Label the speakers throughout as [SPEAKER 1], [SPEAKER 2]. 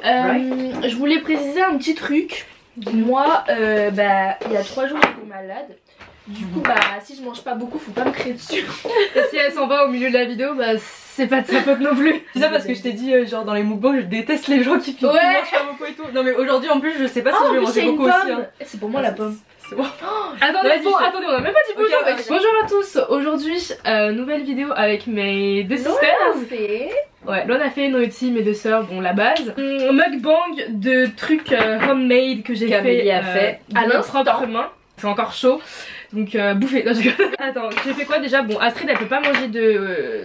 [SPEAKER 1] Je voulais préciser un petit truc. Moi, il y a 3 jours j'étais malade. Du coup, si je mange pas beaucoup, faut pas me crier dessus.
[SPEAKER 2] Et si elle s'en va au milieu de la vidéo, c'est pas de sa faute non plus. C'est ça parce que je t'ai dit, genre dans les mukbangs, je déteste les gens qui mangent pas beaucoup et tout. Non mais aujourd'hui en plus, je sais pas si je vais manger beaucoup aussi. Hein.
[SPEAKER 1] C'est pour moi la pomme.
[SPEAKER 2] C'est bon. Attendez, on a même pas dit bonjour. Bonjour à tous. Aujourd'hui, nouvelle vidéo avec mes deux sisters. Ouais, Loan a fait, Noétie, mes deux sœurs, bon la base. Mukbang de trucs homemade que j'ai fait à nos propres mains. C'est encore chaud. Donc bouffer, non je rigole. Attends, j'ai fait quoi déjà? Bon, Astrid elle peut pas manger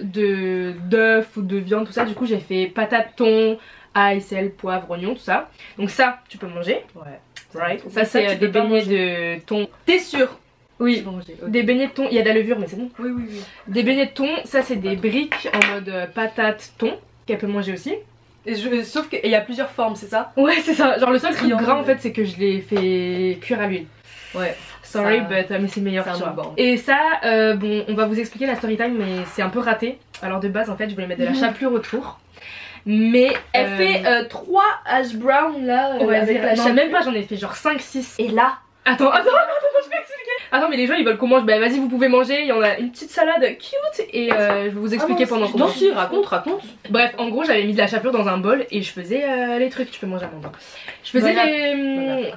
[SPEAKER 2] d'œufs ou de viande tout ça. Du coup j'ai fait patate, thon, ail, sel, poivre, oignon, tout ça. Donc ça tu peux manger. Ouais. Right. Ça c'est des beignets de thon. T'es sûre? Oui, okay. Des beignets de thon, il y a de la levure mais c'est bon. Oui. Des beignets de thon, ça c'est des briques en mode patate thon qu'elle peut manger aussi. Sauf qu'il y a plusieurs formes, c'est ça? Ouais c'est ça, genre le seul truc gras en fait c'est que je l'ai fait cuire à l'huile. Ouais. Sorry, mais c'est meilleur que ça. Et ça, bon, on va vous expliquer la story time, mais c'est un peu raté. Alors de base, en fait, je voulais mettre de la chapelure autour. Mais
[SPEAKER 1] elle fait 3 hash brown là.
[SPEAKER 2] Avec la chapelure. Même pas, j'en ai fait genre 5-6.
[SPEAKER 1] Et là.
[SPEAKER 2] Attends, je vais expliquer. Attends, mais les gens ils veulent qu'on mange. Bah vas-y, vous pouvez manger. Il y en a une petite salade cute. Et je vais vous expliquer pendant qu'on mange.
[SPEAKER 3] Non, si, raconte.
[SPEAKER 2] Bref, en gros, j'avais mis de la chapelure dans un bol et je faisais les trucs. Tu peux manger à mon temps. Je faisais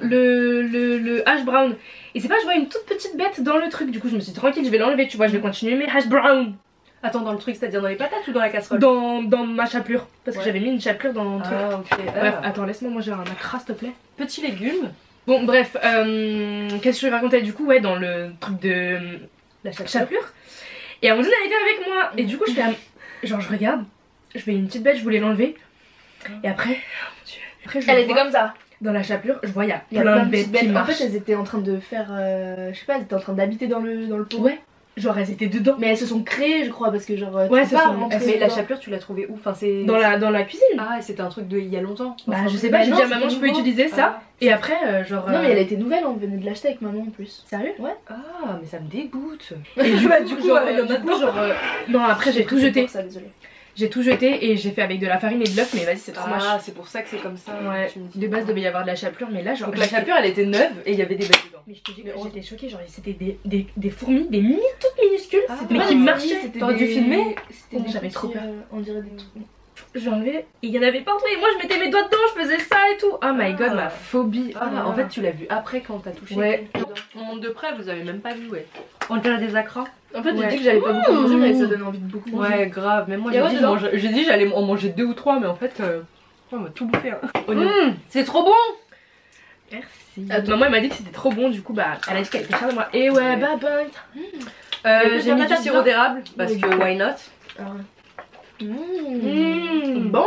[SPEAKER 2] le hash brown. Et c'est pas, je vois une toute petite bête dans le truc. Du coup, je me suis dit tranquille, je vais l'enlever. Tu vois, je vais continuer mes hash brown.
[SPEAKER 3] Attends, dans le truc, c'est-à-dire dans les patates ou dans la casserole?
[SPEAKER 2] Dans ma chapelure. Parce que j'avais mis une chapelure dans le truc.
[SPEAKER 3] Ah, ok.
[SPEAKER 2] Bref, attends, laisse-moi manger un macra, s'il te plaît.
[SPEAKER 3] Petits légumes.
[SPEAKER 2] Bon, bref, qu'est-ce que je racontais du coup? Ouais, dans le truc de la chapelure. Et Amandine elle était avec moi. Et du coup, je fais genre, je regarde, je fais une petite bête, je voulais l'enlever. Et après, oh mon dieu. Après,
[SPEAKER 1] elle était comme ça.
[SPEAKER 2] Dans la chapelure, je vois, il y a plein de bêtes qui marchent.
[SPEAKER 1] En fait, elles étaient en train de faire, je sais pas, elles étaient en train d'habiter dans le pot.
[SPEAKER 2] Ouais. Genre elles étaient dedans.
[SPEAKER 1] Mais elles se sont créées je crois parce que genre
[SPEAKER 2] ouais c'est ça.
[SPEAKER 3] Mais la chapelure tu l'as trouvée où? Enfin c'est
[SPEAKER 2] dans la cuisine.
[SPEAKER 3] Ah et c'était un truc de il y a longtemps.
[SPEAKER 2] Bah je sais pas, j'ai dit à maman je peux utiliser ça. Et après genre
[SPEAKER 1] non mais elle était nouvelle, on venait de l'acheter avec maman en plus.
[SPEAKER 2] Sérieux?
[SPEAKER 1] Ouais.
[SPEAKER 3] Ah mais ça me dégoûte.
[SPEAKER 2] Et du coup genre non après j'ai tout jeté. J'ai tout jeté et j'ai fait avec de la farine et de l'œuf, mais vas-y c'est trop moche.
[SPEAKER 3] Ah c'est pour ça que c'est comme ça.
[SPEAKER 2] Ouais. De base devait y avoir de la chapelure mais là genre.
[SPEAKER 3] Donc la chapelure elle était neuve et il y avait des bêtes dedans.
[SPEAKER 2] Mais je te dis que j'étais choquée, genre c'était des fourmis, des mini toutes minuscules, mais qui marchaient.
[SPEAKER 1] T'aurais dû filmer?
[SPEAKER 2] J'avais trop peur.
[SPEAKER 1] On dirait des trucs.
[SPEAKER 2] J'enlevais, il y en avait partout et moi je mettais mes doigts dedans, je faisais ça et tout. Oh my god, ma phobie.
[SPEAKER 3] Ah en fait tu l'as vu après quand t'as touché.
[SPEAKER 2] Ouais.
[SPEAKER 3] On monte de près, vous avez même pas vu ouais. On dirait des acras.
[SPEAKER 1] En fait j'ai dit que j'allais pas beaucoup manger mais ça donne envie de beaucoup manger.
[SPEAKER 3] Ouais grave, même moi j'ai dit j'allais en manger 2 ou 3 mais en fait on m'a tout bouffé. C'est trop bon.
[SPEAKER 2] Merci. Maman elle m'a dit que c'était trop bon du coup bah elle a dit qu'elle était fière de moi. Et ouais bye bye.
[SPEAKER 3] J'ai mis du sirop d'érable parce que why not.
[SPEAKER 1] Bon.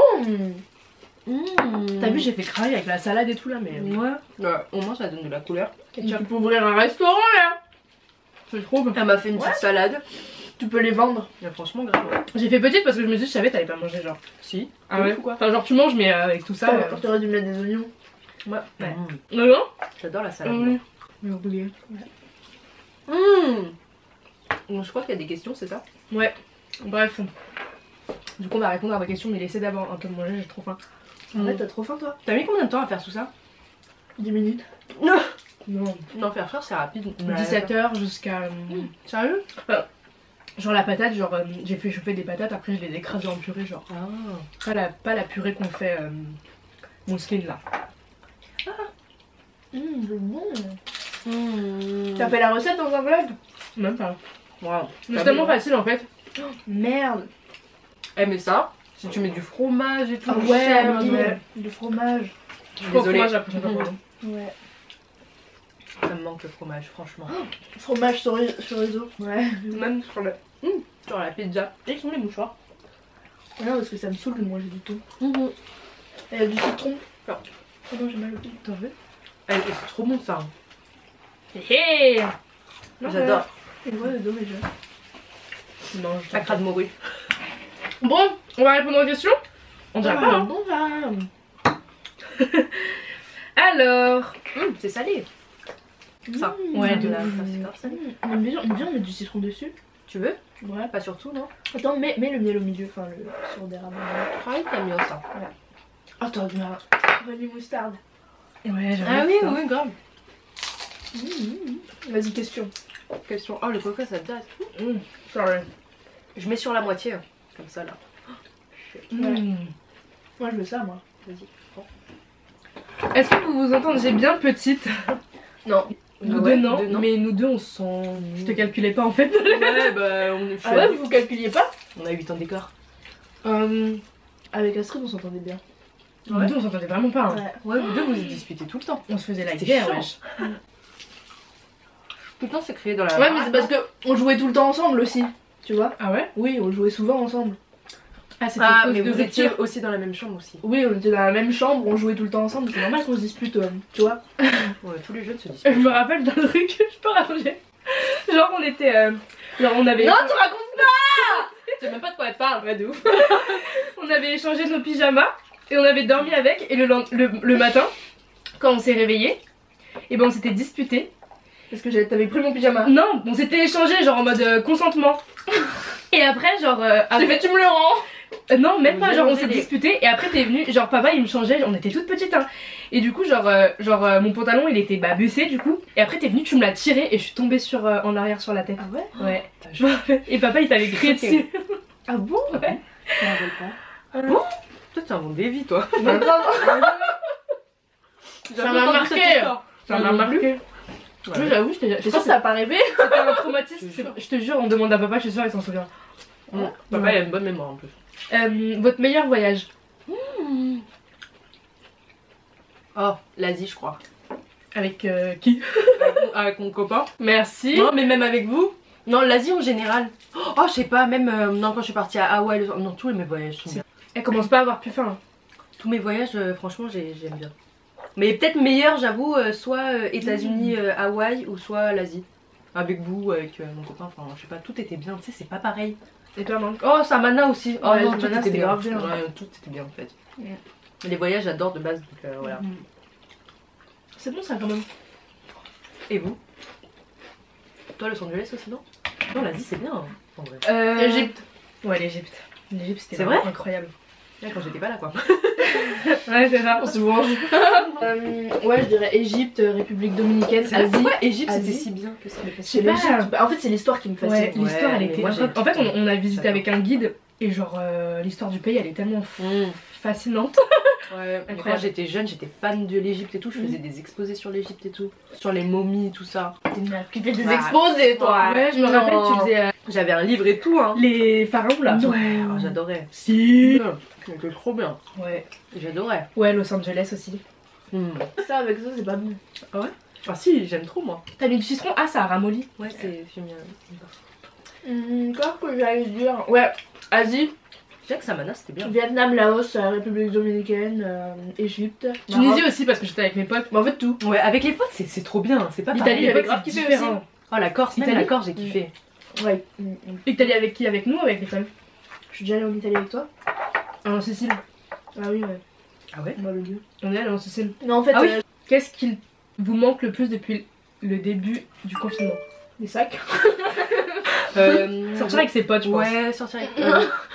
[SPEAKER 2] T'as vu j'ai fait cramer avec la salade et tout là mais
[SPEAKER 3] ouais. Au moins ça donne de la couleur.
[SPEAKER 1] Tu peux ouvrir un restaurant là.
[SPEAKER 2] C'est trop bon.
[SPEAKER 3] Elle m'a fait une petite salade.
[SPEAKER 1] Tu peux les vendre.
[SPEAKER 3] Franchement grave.
[SPEAKER 2] J'ai fait petite parce que je me suis dit je savais t'allais pas manger genre.
[SPEAKER 3] Si.
[SPEAKER 2] Ah ouais quoi. Enfin genre tu manges mais avec tout ça.
[SPEAKER 1] T'aurais dû mettre des oignons.
[SPEAKER 2] Ouais. Non.
[SPEAKER 3] J'adore la salade.
[SPEAKER 2] Mais oublié.
[SPEAKER 3] Je crois qu'il y a des questions c'est ça?
[SPEAKER 2] Ouais. Bref. Du coup on va répondre à vos questions mais laissez d'abord un peu de manger, j'ai trop faim.
[SPEAKER 1] En fait t'as trop faim toi?
[SPEAKER 3] T'as mis combien de temps à faire tout ça?
[SPEAKER 1] 10 minutes.
[SPEAKER 3] Non faire frère c'est rapide.
[SPEAKER 2] 17h jusqu'à...
[SPEAKER 3] Sérieux?
[SPEAKER 2] Genre la patate, genre j'ai fait chauffer des patates, après je les ai écrasées en purée genre. Pas la purée qu'on fait mousseline là.
[SPEAKER 1] C'est bon. T'as fait la recette dans un vlog?
[SPEAKER 2] Même pas.
[SPEAKER 3] Wow.
[SPEAKER 2] C'est tellement facile en fait.
[SPEAKER 1] Oh, merde.
[SPEAKER 3] Mais ça, si tu mets du fromage et tout.
[SPEAKER 1] Ah ouais, du fromage.
[SPEAKER 2] Désolée. Fromage la prochaine fois.
[SPEAKER 1] Ouais.
[SPEAKER 3] Ça me manque le fromage, franchement.
[SPEAKER 1] Fromage sur les os. Ouais.
[SPEAKER 3] Même sur la pizza. Et sur les mouchoirs.
[SPEAKER 1] Non, parce que ça me saoule de manger du tout. Il y a du citron.
[SPEAKER 3] Non.
[SPEAKER 1] Oh non, j'ai mal au pied.
[SPEAKER 3] T'en veux? C'est trop bon ça.
[SPEAKER 2] J'adore.
[SPEAKER 1] Et ouais, le dos déjà.
[SPEAKER 3] Non, ça crade morue.
[SPEAKER 2] Bon, on va répondre aux questions. On dirait pas.
[SPEAKER 1] Bon va.
[SPEAKER 2] Alors,
[SPEAKER 3] c'est salé. Ça.
[SPEAKER 2] Ouais, de
[SPEAKER 1] On met du citron dessus.
[SPEAKER 3] Tu veux?
[SPEAKER 1] Ouais.
[SPEAKER 3] Pas surtout, non?
[SPEAKER 1] Attends, mets le miel au milieu, enfin le sirop d'érable.
[SPEAKER 3] Ah oui, t'as mieux ça.
[SPEAKER 1] Ouais. Attends, Honey moutarde.
[SPEAKER 2] Ouais, j'avoue.
[SPEAKER 3] Ah oui,
[SPEAKER 2] putain.
[SPEAKER 3] oui, grave.
[SPEAKER 1] Vas-y, question.
[SPEAKER 3] Question. Oh, le coca, ça date.
[SPEAKER 2] Sorry.
[SPEAKER 3] Je mets sur la moitié, comme ça, là.
[SPEAKER 2] Mm.
[SPEAKER 1] Moi, je veux ça, moi.
[SPEAKER 3] Vas-y. Prends.
[SPEAKER 2] Est-ce que vous vous entendez bien petite?
[SPEAKER 1] Non.
[SPEAKER 2] Nous
[SPEAKER 3] Ouais,
[SPEAKER 2] deux non,
[SPEAKER 3] deux, non.
[SPEAKER 2] mais nous deux on sent. Je te calculais pas en fait.
[SPEAKER 3] Ouais, bah, on est
[SPEAKER 1] Ah ouais, vous calculiez pas?
[SPEAKER 3] On a 8 ans d'écart.
[SPEAKER 1] Avec Astrid, on s'entendait bien.
[SPEAKER 2] Nous deux on s'entendait vraiment pas. Hein.
[SPEAKER 1] Ouais.
[SPEAKER 3] Ouais, vous deux, vous vous disputez tout le temps.
[SPEAKER 2] On se faisait la
[SPEAKER 3] C'était
[SPEAKER 2] guerre,
[SPEAKER 3] chiant.
[SPEAKER 2] wesh.
[SPEAKER 3] Tout le temps, c'est créé dans la.
[SPEAKER 1] Ouais, mais c'est parce que on jouait tout le temps ensemble aussi. Tu vois?
[SPEAKER 2] Ah ouais?
[SPEAKER 1] Oui, on jouait souvent ensemble.
[SPEAKER 2] Ah, c'était
[SPEAKER 3] Ah,
[SPEAKER 2] cause
[SPEAKER 3] mais
[SPEAKER 2] de
[SPEAKER 3] vous étiez
[SPEAKER 2] rupture.
[SPEAKER 3] aussi dans la même chambre aussi.
[SPEAKER 1] Oui, on était dans la même chambre, on jouait tout le temps ensemble. C'est normal qu'on se dispute, tu vois?
[SPEAKER 3] Ouais, tous les jeunes se
[SPEAKER 2] Je
[SPEAKER 3] disputent.
[SPEAKER 2] me rappelle d'un truc, je peux raconter. Genre on était. Genre on avait.
[SPEAKER 1] Non, tu racontes pas!
[SPEAKER 3] Je sais même pas de quoi elle parle.
[SPEAKER 2] Ouais, de ouf. On avait échangé nos pyjamas et on avait dormi avec. Et le matin, quand on s'est réveillé, et ben on s'était disputé.
[SPEAKER 1] Parce que t'avais pris mon pyjama.
[SPEAKER 2] Non, on s'était échangé genre en mode consentement. Et après, genre.
[SPEAKER 1] J'ai
[SPEAKER 2] après-
[SPEAKER 1] fait, tu me le rends!
[SPEAKER 2] Non, même
[SPEAKER 3] Vous
[SPEAKER 2] pas, genre on
[SPEAKER 3] avez
[SPEAKER 2] s'est
[SPEAKER 3] des-
[SPEAKER 2] disputé et après t'es venu, genre papa il me changeait, on était toutes petites hein. Et du coup genre, mon pantalon il était baissé du coup. Et après t'es venu, tu me l'as tiré et je suis tombée sur, en arrière sur la tête.
[SPEAKER 1] Ah ouais?
[SPEAKER 2] Ouais, je me rappelle. Et papa il t'avait crié dessus.
[SPEAKER 1] Ah bon?
[SPEAKER 2] Ouais.
[SPEAKER 1] Je me rappelle pas.
[SPEAKER 3] Toi, t'es un bon dévi, toi.
[SPEAKER 1] Ça m'a marqué.
[SPEAKER 2] Ça m'a marqué.
[SPEAKER 1] Oui, j'avoue, j'étais sûre que ça a pas rêvé.
[SPEAKER 2] C'était un traumatisme,
[SPEAKER 3] Je te jure.
[SPEAKER 2] je te jure, on demande à papa, je suis sûre il s'en souvient.
[SPEAKER 3] Papa, il a une bonne mémoire en plus.
[SPEAKER 2] Votre meilleur voyage?
[SPEAKER 3] Oh, l'Asie, je crois.
[SPEAKER 2] Avec qui?
[SPEAKER 3] Avec mon copain.
[SPEAKER 2] Merci.
[SPEAKER 3] Non, mais même avec vous. Non, l'Asie en général. Oh, je sais pas, même non, quand je suis partie à Hawaï, non, tous mes voyages sont bien.
[SPEAKER 2] Elle commence pas à avoir plus faim.
[SPEAKER 3] Tous mes voyages, franchement, j'aime bien. Mais peut-être meilleur, j'avoue, soit États-Unis, Hawaï ou soit l'Asie. Avec vous, avec mon copain, enfin, je sais pas, tout était bien, tu sais, c'est pas pareil.
[SPEAKER 2] Et toi, maman?
[SPEAKER 3] Oh, Samana aussi. Oh
[SPEAKER 1] Ouais,
[SPEAKER 3] non,
[SPEAKER 1] Samana,
[SPEAKER 3] tout était
[SPEAKER 1] c'était
[SPEAKER 3] bien.
[SPEAKER 1] grave bien.
[SPEAKER 3] Ouais, tout était bien en fait. Les voyages, j'adore de base, donc voilà.
[SPEAKER 2] C'est bon ça quand même.
[SPEAKER 3] Et vous? Toi, Los Angeles aussi, non? Non, l'Asie, c'est bien, hein, en vrai.
[SPEAKER 1] Égypte.
[SPEAKER 2] Ouais, l'Égypte. L'Égypte c'était
[SPEAKER 3] C'est
[SPEAKER 2] vraiment
[SPEAKER 3] vrai
[SPEAKER 2] incroyable.
[SPEAKER 3] Ouais, quand j'étais pas là, quoi.
[SPEAKER 2] Ouais, c'est ça.
[SPEAKER 1] On se venge. Ouais, je dirais Égypte, République Dominicaine,
[SPEAKER 3] C'est
[SPEAKER 1] Asie.
[SPEAKER 3] pourquoi Égypte,
[SPEAKER 1] Asie.
[SPEAKER 3] c'était si bien que ça?
[SPEAKER 1] Je sais pas. En fait, c'est l'histoire qui me
[SPEAKER 2] Ouais,
[SPEAKER 1] fascine.
[SPEAKER 2] l'histoire elle
[SPEAKER 3] mais
[SPEAKER 2] était
[SPEAKER 3] moi,
[SPEAKER 2] incroyable.
[SPEAKER 3] j'ai-
[SPEAKER 2] En fait, on a visité
[SPEAKER 3] j'adore.
[SPEAKER 2] avec un guide et genre l'histoire du pays elle est tellement fascinante.
[SPEAKER 3] Ouais, mais
[SPEAKER 2] Incroyable.
[SPEAKER 3] quand j'étais jeune, j'étais fan de l'Égypte et tout. Je faisais des exposés sur l'Égypte et tout. Sur les momies, tout ça.
[SPEAKER 1] T'es une meuf qui fait des
[SPEAKER 3] Ouais.
[SPEAKER 1] exposés, toi.
[SPEAKER 2] Ouais, je me rappelle, tu faisais
[SPEAKER 3] J'avais un livre et tout, hein.
[SPEAKER 2] les pharaons là.
[SPEAKER 3] Ouais, oh, j'adorais.
[SPEAKER 2] Si.
[SPEAKER 3] C'était trop bien.
[SPEAKER 2] Ouais.
[SPEAKER 3] J'adorais.
[SPEAKER 2] Ouais, Los Angeles aussi.
[SPEAKER 1] Ça, avec ça, c'est pas bon.
[SPEAKER 3] Ah si, j'aime trop moi.
[SPEAKER 2] T'as mis du citron? Ah, ça a ramolli.
[SPEAKER 3] Ouais, c'est bien.
[SPEAKER 1] Quoi que j'allais dire? Ouais, Asie,
[SPEAKER 3] Je dirais que Samana c'était bien.
[SPEAKER 1] Vietnam, Laos, République Dominicaine, Égypte.
[SPEAKER 2] Tunisie aussi parce que j'étais avec mes potes.
[SPEAKER 1] Mais en fait, tout.
[SPEAKER 3] Ouais, avec les potes c'est trop bien, c'est pas
[SPEAKER 2] L'Italie
[SPEAKER 3] pareil.
[SPEAKER 2] j'avais
[SPEAKER 1] potes,
[SPEAKER 2] grave
[SPEAKER 1] c'est
[SPEAKER 2] kiffé
[SPEAKER 1] différent.
[SPEAKER 2] aussi.
[SPEAKER 3] Oh la Corse, même
[SPEAKER 2] Italie.
[SPEAKER 3] la Corse j'ai kiffé.
[SPEAKER 1] Ouais.
[SPEAKER 2] L'Italie avec qui? Avec nous ou avec les femmes?
[SPEAKER 1] Je suis déjà allée en Italie avec toi?
[SPEAKER 2] En Sicile.
[SPEAKER 1] Ah oui, ouais.
[SPEAKER 3] Ah ouais?
[SPEAKER 1] Moi, le lieu.
[SPEAKER 2] On est allé en Sicile.
[SPEAKER 1] Non, en fait,
[SPEAKER 3] Ah oui.
[SPEAKER 2] Qu'est-ce qu'il vous manque le plus depuis le début du confinement?
[SPEAKER 1] des sacs.
[SPEAKER 2] Sortir avec ses potes, je pense.
[SPEAKER 3] Ouais, sortir avec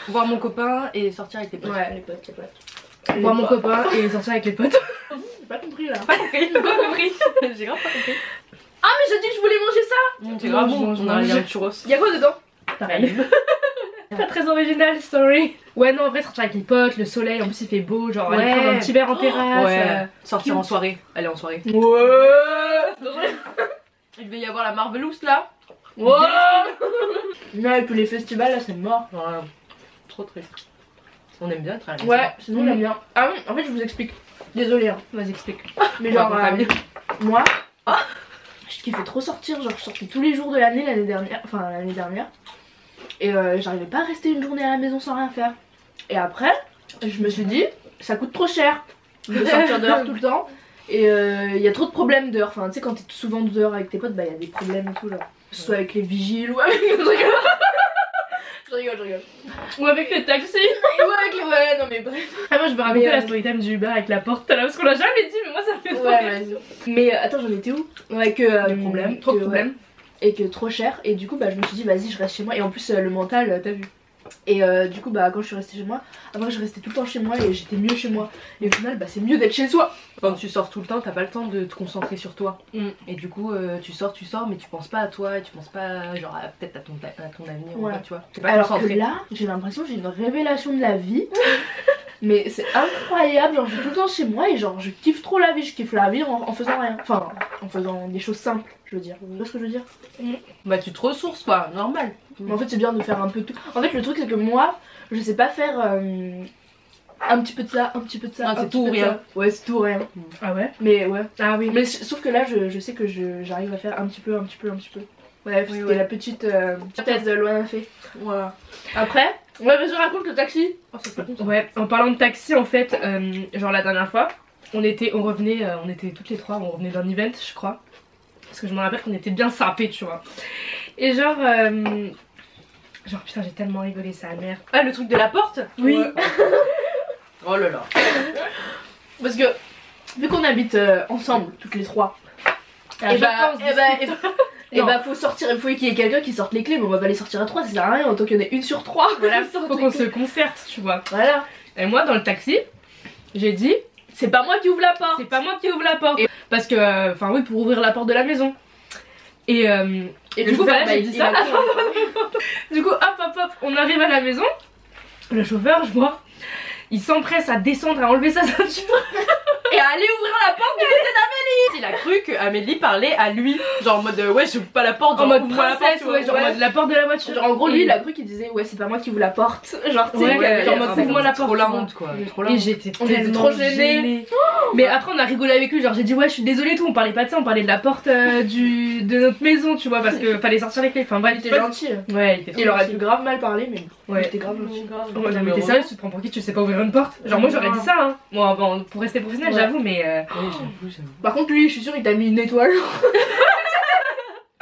[SPEAKER 3] voir mon copain et sortir avec les potes.
[SPEAKER 1] Ouais, les potes, les potes.
[SPEAKER 2] Voir mon copain et sortir avec les potes.
[SPEAKER 1] J'ai pas compris là.
[SPEAKER 3] Pas compris, pas compris. J'ai grave pas compris.
[SPEAKER 1] Ah, mais j'ai dit que je voulais manger ça!
[SPEAKER 3] C'est
[SPEAKER 2] Non,
[SPEAKER 3] grave
[SPEAKER 2] je
[SPEAKER 3] bon,
[SPEAKER 2] mange,
[SPEAKER 3] on a
[SPEAKER 2] mange.
[SPEAKER 3] un churros.
[SPEAKER 1] Y'a quoi dedans?
[SPEAKER 2] Pareil. Pas très original, sorry. Ouais, non, en vrai, sortir avec les potes, le soleil, en plus il fait beau, genre aller
[SPEAKER 3] Ouais.
[SPEAKER 2] prendre un petit verre en terrasse.
[SPEAKER 3] Ouais, sortir
[SPEAKER 2] cute.
[SPEAKER 3] en soirée, aller en soirée.
[SPEAKER 1] Ouais!
[SPEAKER 3] Il devait y avoir la Marvelous là.
[SPEAKER 1] Ouais! Non, et puis les festivals là, c'est mort.
[SPEAKER 3] Ouais, trop triste. On aime bien être à la maison.
[SPEAKER 1] Ouais, sinon on aime bien. Ah oui, en fait, je vous explique. Désolée, hein.
[SPEAKER 2] Vas-y, explique.
[SPEAKER 1] Mais
[SPEAKER 3] Ouais,
[SPEAKER 1] genre,
[SPEAKER 3] ton famille.
[SPEAKER 1] moi, je kiffais trop sortir. Genre, je sortais tous les jours de l'année dernière. Enfin, l'année dernière. Et j'arrivais pas à rester une journée à la maison sans rien faire. Et après, je me suis dit, ça coûte trop cher de sortir dehors tout le temps. Et il y a trop de problèmes dehors. Enfin, tu sais, quand t'es souvent dehors avec tes potes, bah il y a des problèmes et tout, genre. Que ce soit avec les vigiles ou avec. Je rigole.
[SPEAKER 2] Ou avec les taxis.
[SPEAKER 1] Ou avec les. Ouais, non mais bref.
[SPEAKER 2] Ah, moi je vais raconter
[SPEAKER 1] Mais,
[SPEAKER 2] la story time du Uber avec la porte là parce qu'on l'a jamais dit, mais moi ça me fait trop
[SPEAKER 1] Ouais,
[SPEAKER 2] rire.
[SPEAKER 1] vas-y. Mais attends, j'en étais où? Ouais, que.
[SPEAKER 2] Des problèmes,
[SPEAKER 1] que-
[SPEAKER 2] trop de
[SPEAKER 1] ouais.
[SPEAKER 2] problèmes.
[SPEAKER 1] Et que trop cher. Et du coup, bah je me suis dit, vas-y, je reste chez moi. Et en plus, le mental, t'as vu. Et du coup bah quand je suis restée chez moi, avant je restais tout le temps chez moi et j'étais mieux chez moi. Et au final bah c'est mieux d'être chez soi.
[SPEAKER 3] Quand tu sors tout le temps, t'as pas le temps de te concentrer sur toi. Et du coup tu sors mais tu penses pas à toi et tu penses pas genre peut-être à ton avenir
[SPEAKER 1] Ouais.
[SPEAKER 3] ou quoi, tu vois. T'es pas
[SPEAKER 1] Alors
[SPEAKER 3] concentré.
[SPEAKER 1] que là j'ai l'impression que j'ai une révélation de la vie. Mais c'est incroyable, genre je suis tout le temps chez moi et genre je kiffe trop la vie, je kiffe la vie en faisant rien. Enfin en faisant des choses simples je veux dire. Tu vois ce que je veux dire?
[SPEAKER 3] Bah tu te ressources quoi, normal.
[SPEAKER 1] Mais en fait c'est bien de faire un peu tout. En fait le truc c'est que moi je sais pas faire un petit peu de ça, un petit peu de ça.
[SPEAKER 3] Ah,
[SPEAKER 1] un
[SPEAKER 3] c'est
[SPEAKER 1] petit
[SPEAKER 3] tout
[SPEAKER 1] peu
[SPEAKER 3] ou
[SPEAKER 1] de
[SPEAKER 3] rien.
[SPEAKER 1] ça. Ouais c'est tout ou rien.
[SPEAKER 2] Ah ouais?
[SPEAKER 1] Mais ouais.
[SPEAKER 2] Ah oui.
[SPEAKER 1] Mais sauf que là je sais que j'arrive à faire un petit peu. Ouais,
[SPEAKER 3] Oui,
[SPEAKER 1] c'était
[SPEAKER 3] ouais.
[SPEAKER 1] la petite thèse de Loana fait. Voilà. Après, ouais vas-y raconte le taxi. Oh c'est pas bon ça.
[SPEAKER 2] Ouais, en parlant de taxi en fait, genre la dernière fois, on était toutes les trois, on revenait d'un event je crois. Parce que je me rappelle qu'on était bien sapés tu vois. Et genre putain j'ai tellement rigolé ça mère.
[SPEAKER 3] Ah le truc de la porte?
[SPEAKER 2] Oui.
[SPEAKER 3] Ouais. Oh là là.
[SPEAKER 1] Parce que vu qu'on habite ensemble toutes les trois.
[SPEAKER 2] À
[SPEAKER 1] Et
[SPEAKER 2] chaque
[SPEAKER 1] bah,
[SPEAKER 2] fois, on se
[SPEAKER 1] et
[SPEAKER 2] Non.
[SPEAKER 1] bah faut sortir, il faut qu'il y ait quelqu'un qui sorte les clés, mais on va pas les sortir à 3, ça sert à rien, autant qu'il y en ait une sur 3.
[SPEAKER 2] Voilà, faut qu'on se concerte tu vois.
[SPEAKER 1] Voilà.
[SPEAKER 2] Et moi dans le taxi, j'ai dit
[SPEAKER 1] C'est pas moi qui ouvre la porte.
[SPEAKER 2] c'est pas moi qui ouvre la porte. Parce que, enfin oui, pour ouvrir la porte de la maison. Et du coup, voilà, j'ai dit ça. Du coup, hop, on arrive à la maison. Le chauffeur, je vois, il s'empresse à descendre, à enlever sa ceinture.
[SPEAKER 1] Et à aller ouvrir la porte du côté
[SPEAKER 3] Il a cru que Amélie parlait à lui, genre en mode ouais j'ouvre pas la porte,
[SPEAKER 2] En
[SPEAKER 3] genre,
[SPEAKER 2] mode
[SPEAKER 3] ouvre-moi la
[SPEAKER 2] princesse,
[SPEAKER 3] porte,
[SPEAKER 2] ouais, genre en mode la porte de la voiture.
[SPEAKER 1] Genre en gros lui
[SPEAKER 2] Et-
[SPEAKER 1] il a cru qu'il disait ouais c'est pas moi qui ouvre la porte. Genre tu sais
[SPEAKER 2] Ouais, genre en mode, ouvre-moi la
[SPEAKER 3] trop
[SPEAKER 2] porte,
[SPEAKER 3] la
[SPEAKER 2] tu vois.
[SPEAKER 3] honte quoi, trop la
[SPEAKER 2] Et
[SPEAKER 3] honte.
[SPEAKER 2] j'étais
[SPEAKER 1] On était
[SPEAKER 2] tellement
[SPEAKER 1] trop gênés.
[SPEAKER 2] gênée. Mais après on a rigolé avec lui, genre j'ai dit ouais je suis désolée et tout, on parlait pas de ça, on parlait de la porte de notre maison tu vois parce que fallait sortir les clés, enfin bref.
[SPEAKER 1] il était gentil.
[SPEAKER 2] Ouais, il était trop
[SPEAKER 1] Il aurait
[SPEAKER 2] gentil.
[SPEAKER 1] pu grave mal parler mais bon,
[SPEAKER 2] Ouais.
[SPEAKER 1] il était grave gentil.
[SPEAKER 2] Oh, non, mais t'es sérieuse, tu te prends pour qui? Tu sais pas ouvrir une porte? Genre moi j'aurais dit ça hein. Moi bon, pour rester professionnel
[SPEAKER 1] Ouais.
[SPEAKER 2] j'avoue mais
[SPEAKER 3] Oui, j'avoue.
[SPEAKER 1] Par contre lui je suis sûre il t'a mis une étoile.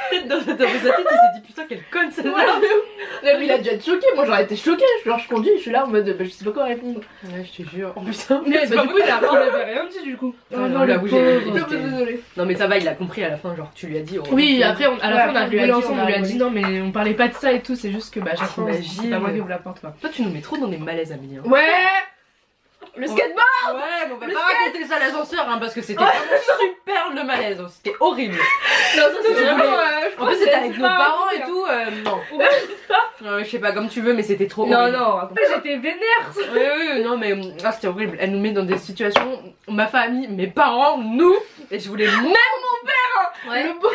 [SPEAKER 3] Peut-être dans sa tête il s'est dit putain quelle conne celle-là.
[SPEAKER 1] Mais il a dû être choqué, moi j'aurais été choquée. Genre je conduis, je suis là en mode bah, je sais pas quoi répondre.
[SPEAKER 3] Ouais je te jure. Oh putain.
[SPEAKER 2] Mais
[SPEAKER 3] c'est
[SPEAKER 2] bah,
[SPEAKER 3] pas
[SPEAKER 2] du coup il
[SPEAKER 3] vrai.
[SPEAKER 2] avait rien dit du coup.
[SPEAKER 3] Oh non, là, oui, j'ai-
[SPEAKER 1] Je suis désolée.
[SPEAKER 3] Non mais ça va, il a compris à la fin, genre tu lui as dit.
[SPEAKER 2] Oui, après à la fin on a
[SPEAKER 1] après, on lui a
[SPEAKER 2] rigolé
[SPEAKER 1] dit,
[SPEAKER 2] ensemble,
[SPEAKER 1] on a
[SPEAKER 2] on lui a
[SPEAKER 1] rigolé.
[SPEAKER 2] dit non mais on parlait pas de ça et tout, c'est juste que bah chaque fois on se dit, c'est pas moi qui ouvre la porte quoi.
[SPEAKER 3] Toi tu nous mets trop dans des malaises Amélie. Hein.
[SPEAKER 1] Ouais. Le skateboard.
[SPEAKER 3] Ouais, mais on va pas raconter ça à l'ascenseur hein, parce que c'était vraiment super le malaise, hein. C'était horrible.
[SPEAKER 1] Non ça c'est vraiment je
[SPEAKER 3] En
[SPEAKER 1] crois
[SPEAKER 3] plus
[SPEAKER 1] que
[SPEAKER 3] c'était
[SPEAKER 1] c'est
[SPEAKER 3] avec nos
[SPEAKER 1] pas
[SPEAKER 3] parents et
[SPEAKER 1] raconté,
[SPEAKER 3] tout, non. Je sais pas, comme tu veux, mais c'était trop
[SPEAKER 1] Non
[SPEAKER 3] horrible.
[SPEAKER 1] non raconte.
[SPEAKER 2] J'étais vénère.
[SPEAKER 3] Oui, non mais c'était horrible. Elle nous met dans des situations, ma famille, mes parents, nous, et je voulais même mon père. Ouais.
[SPEAKER 1] Le beau.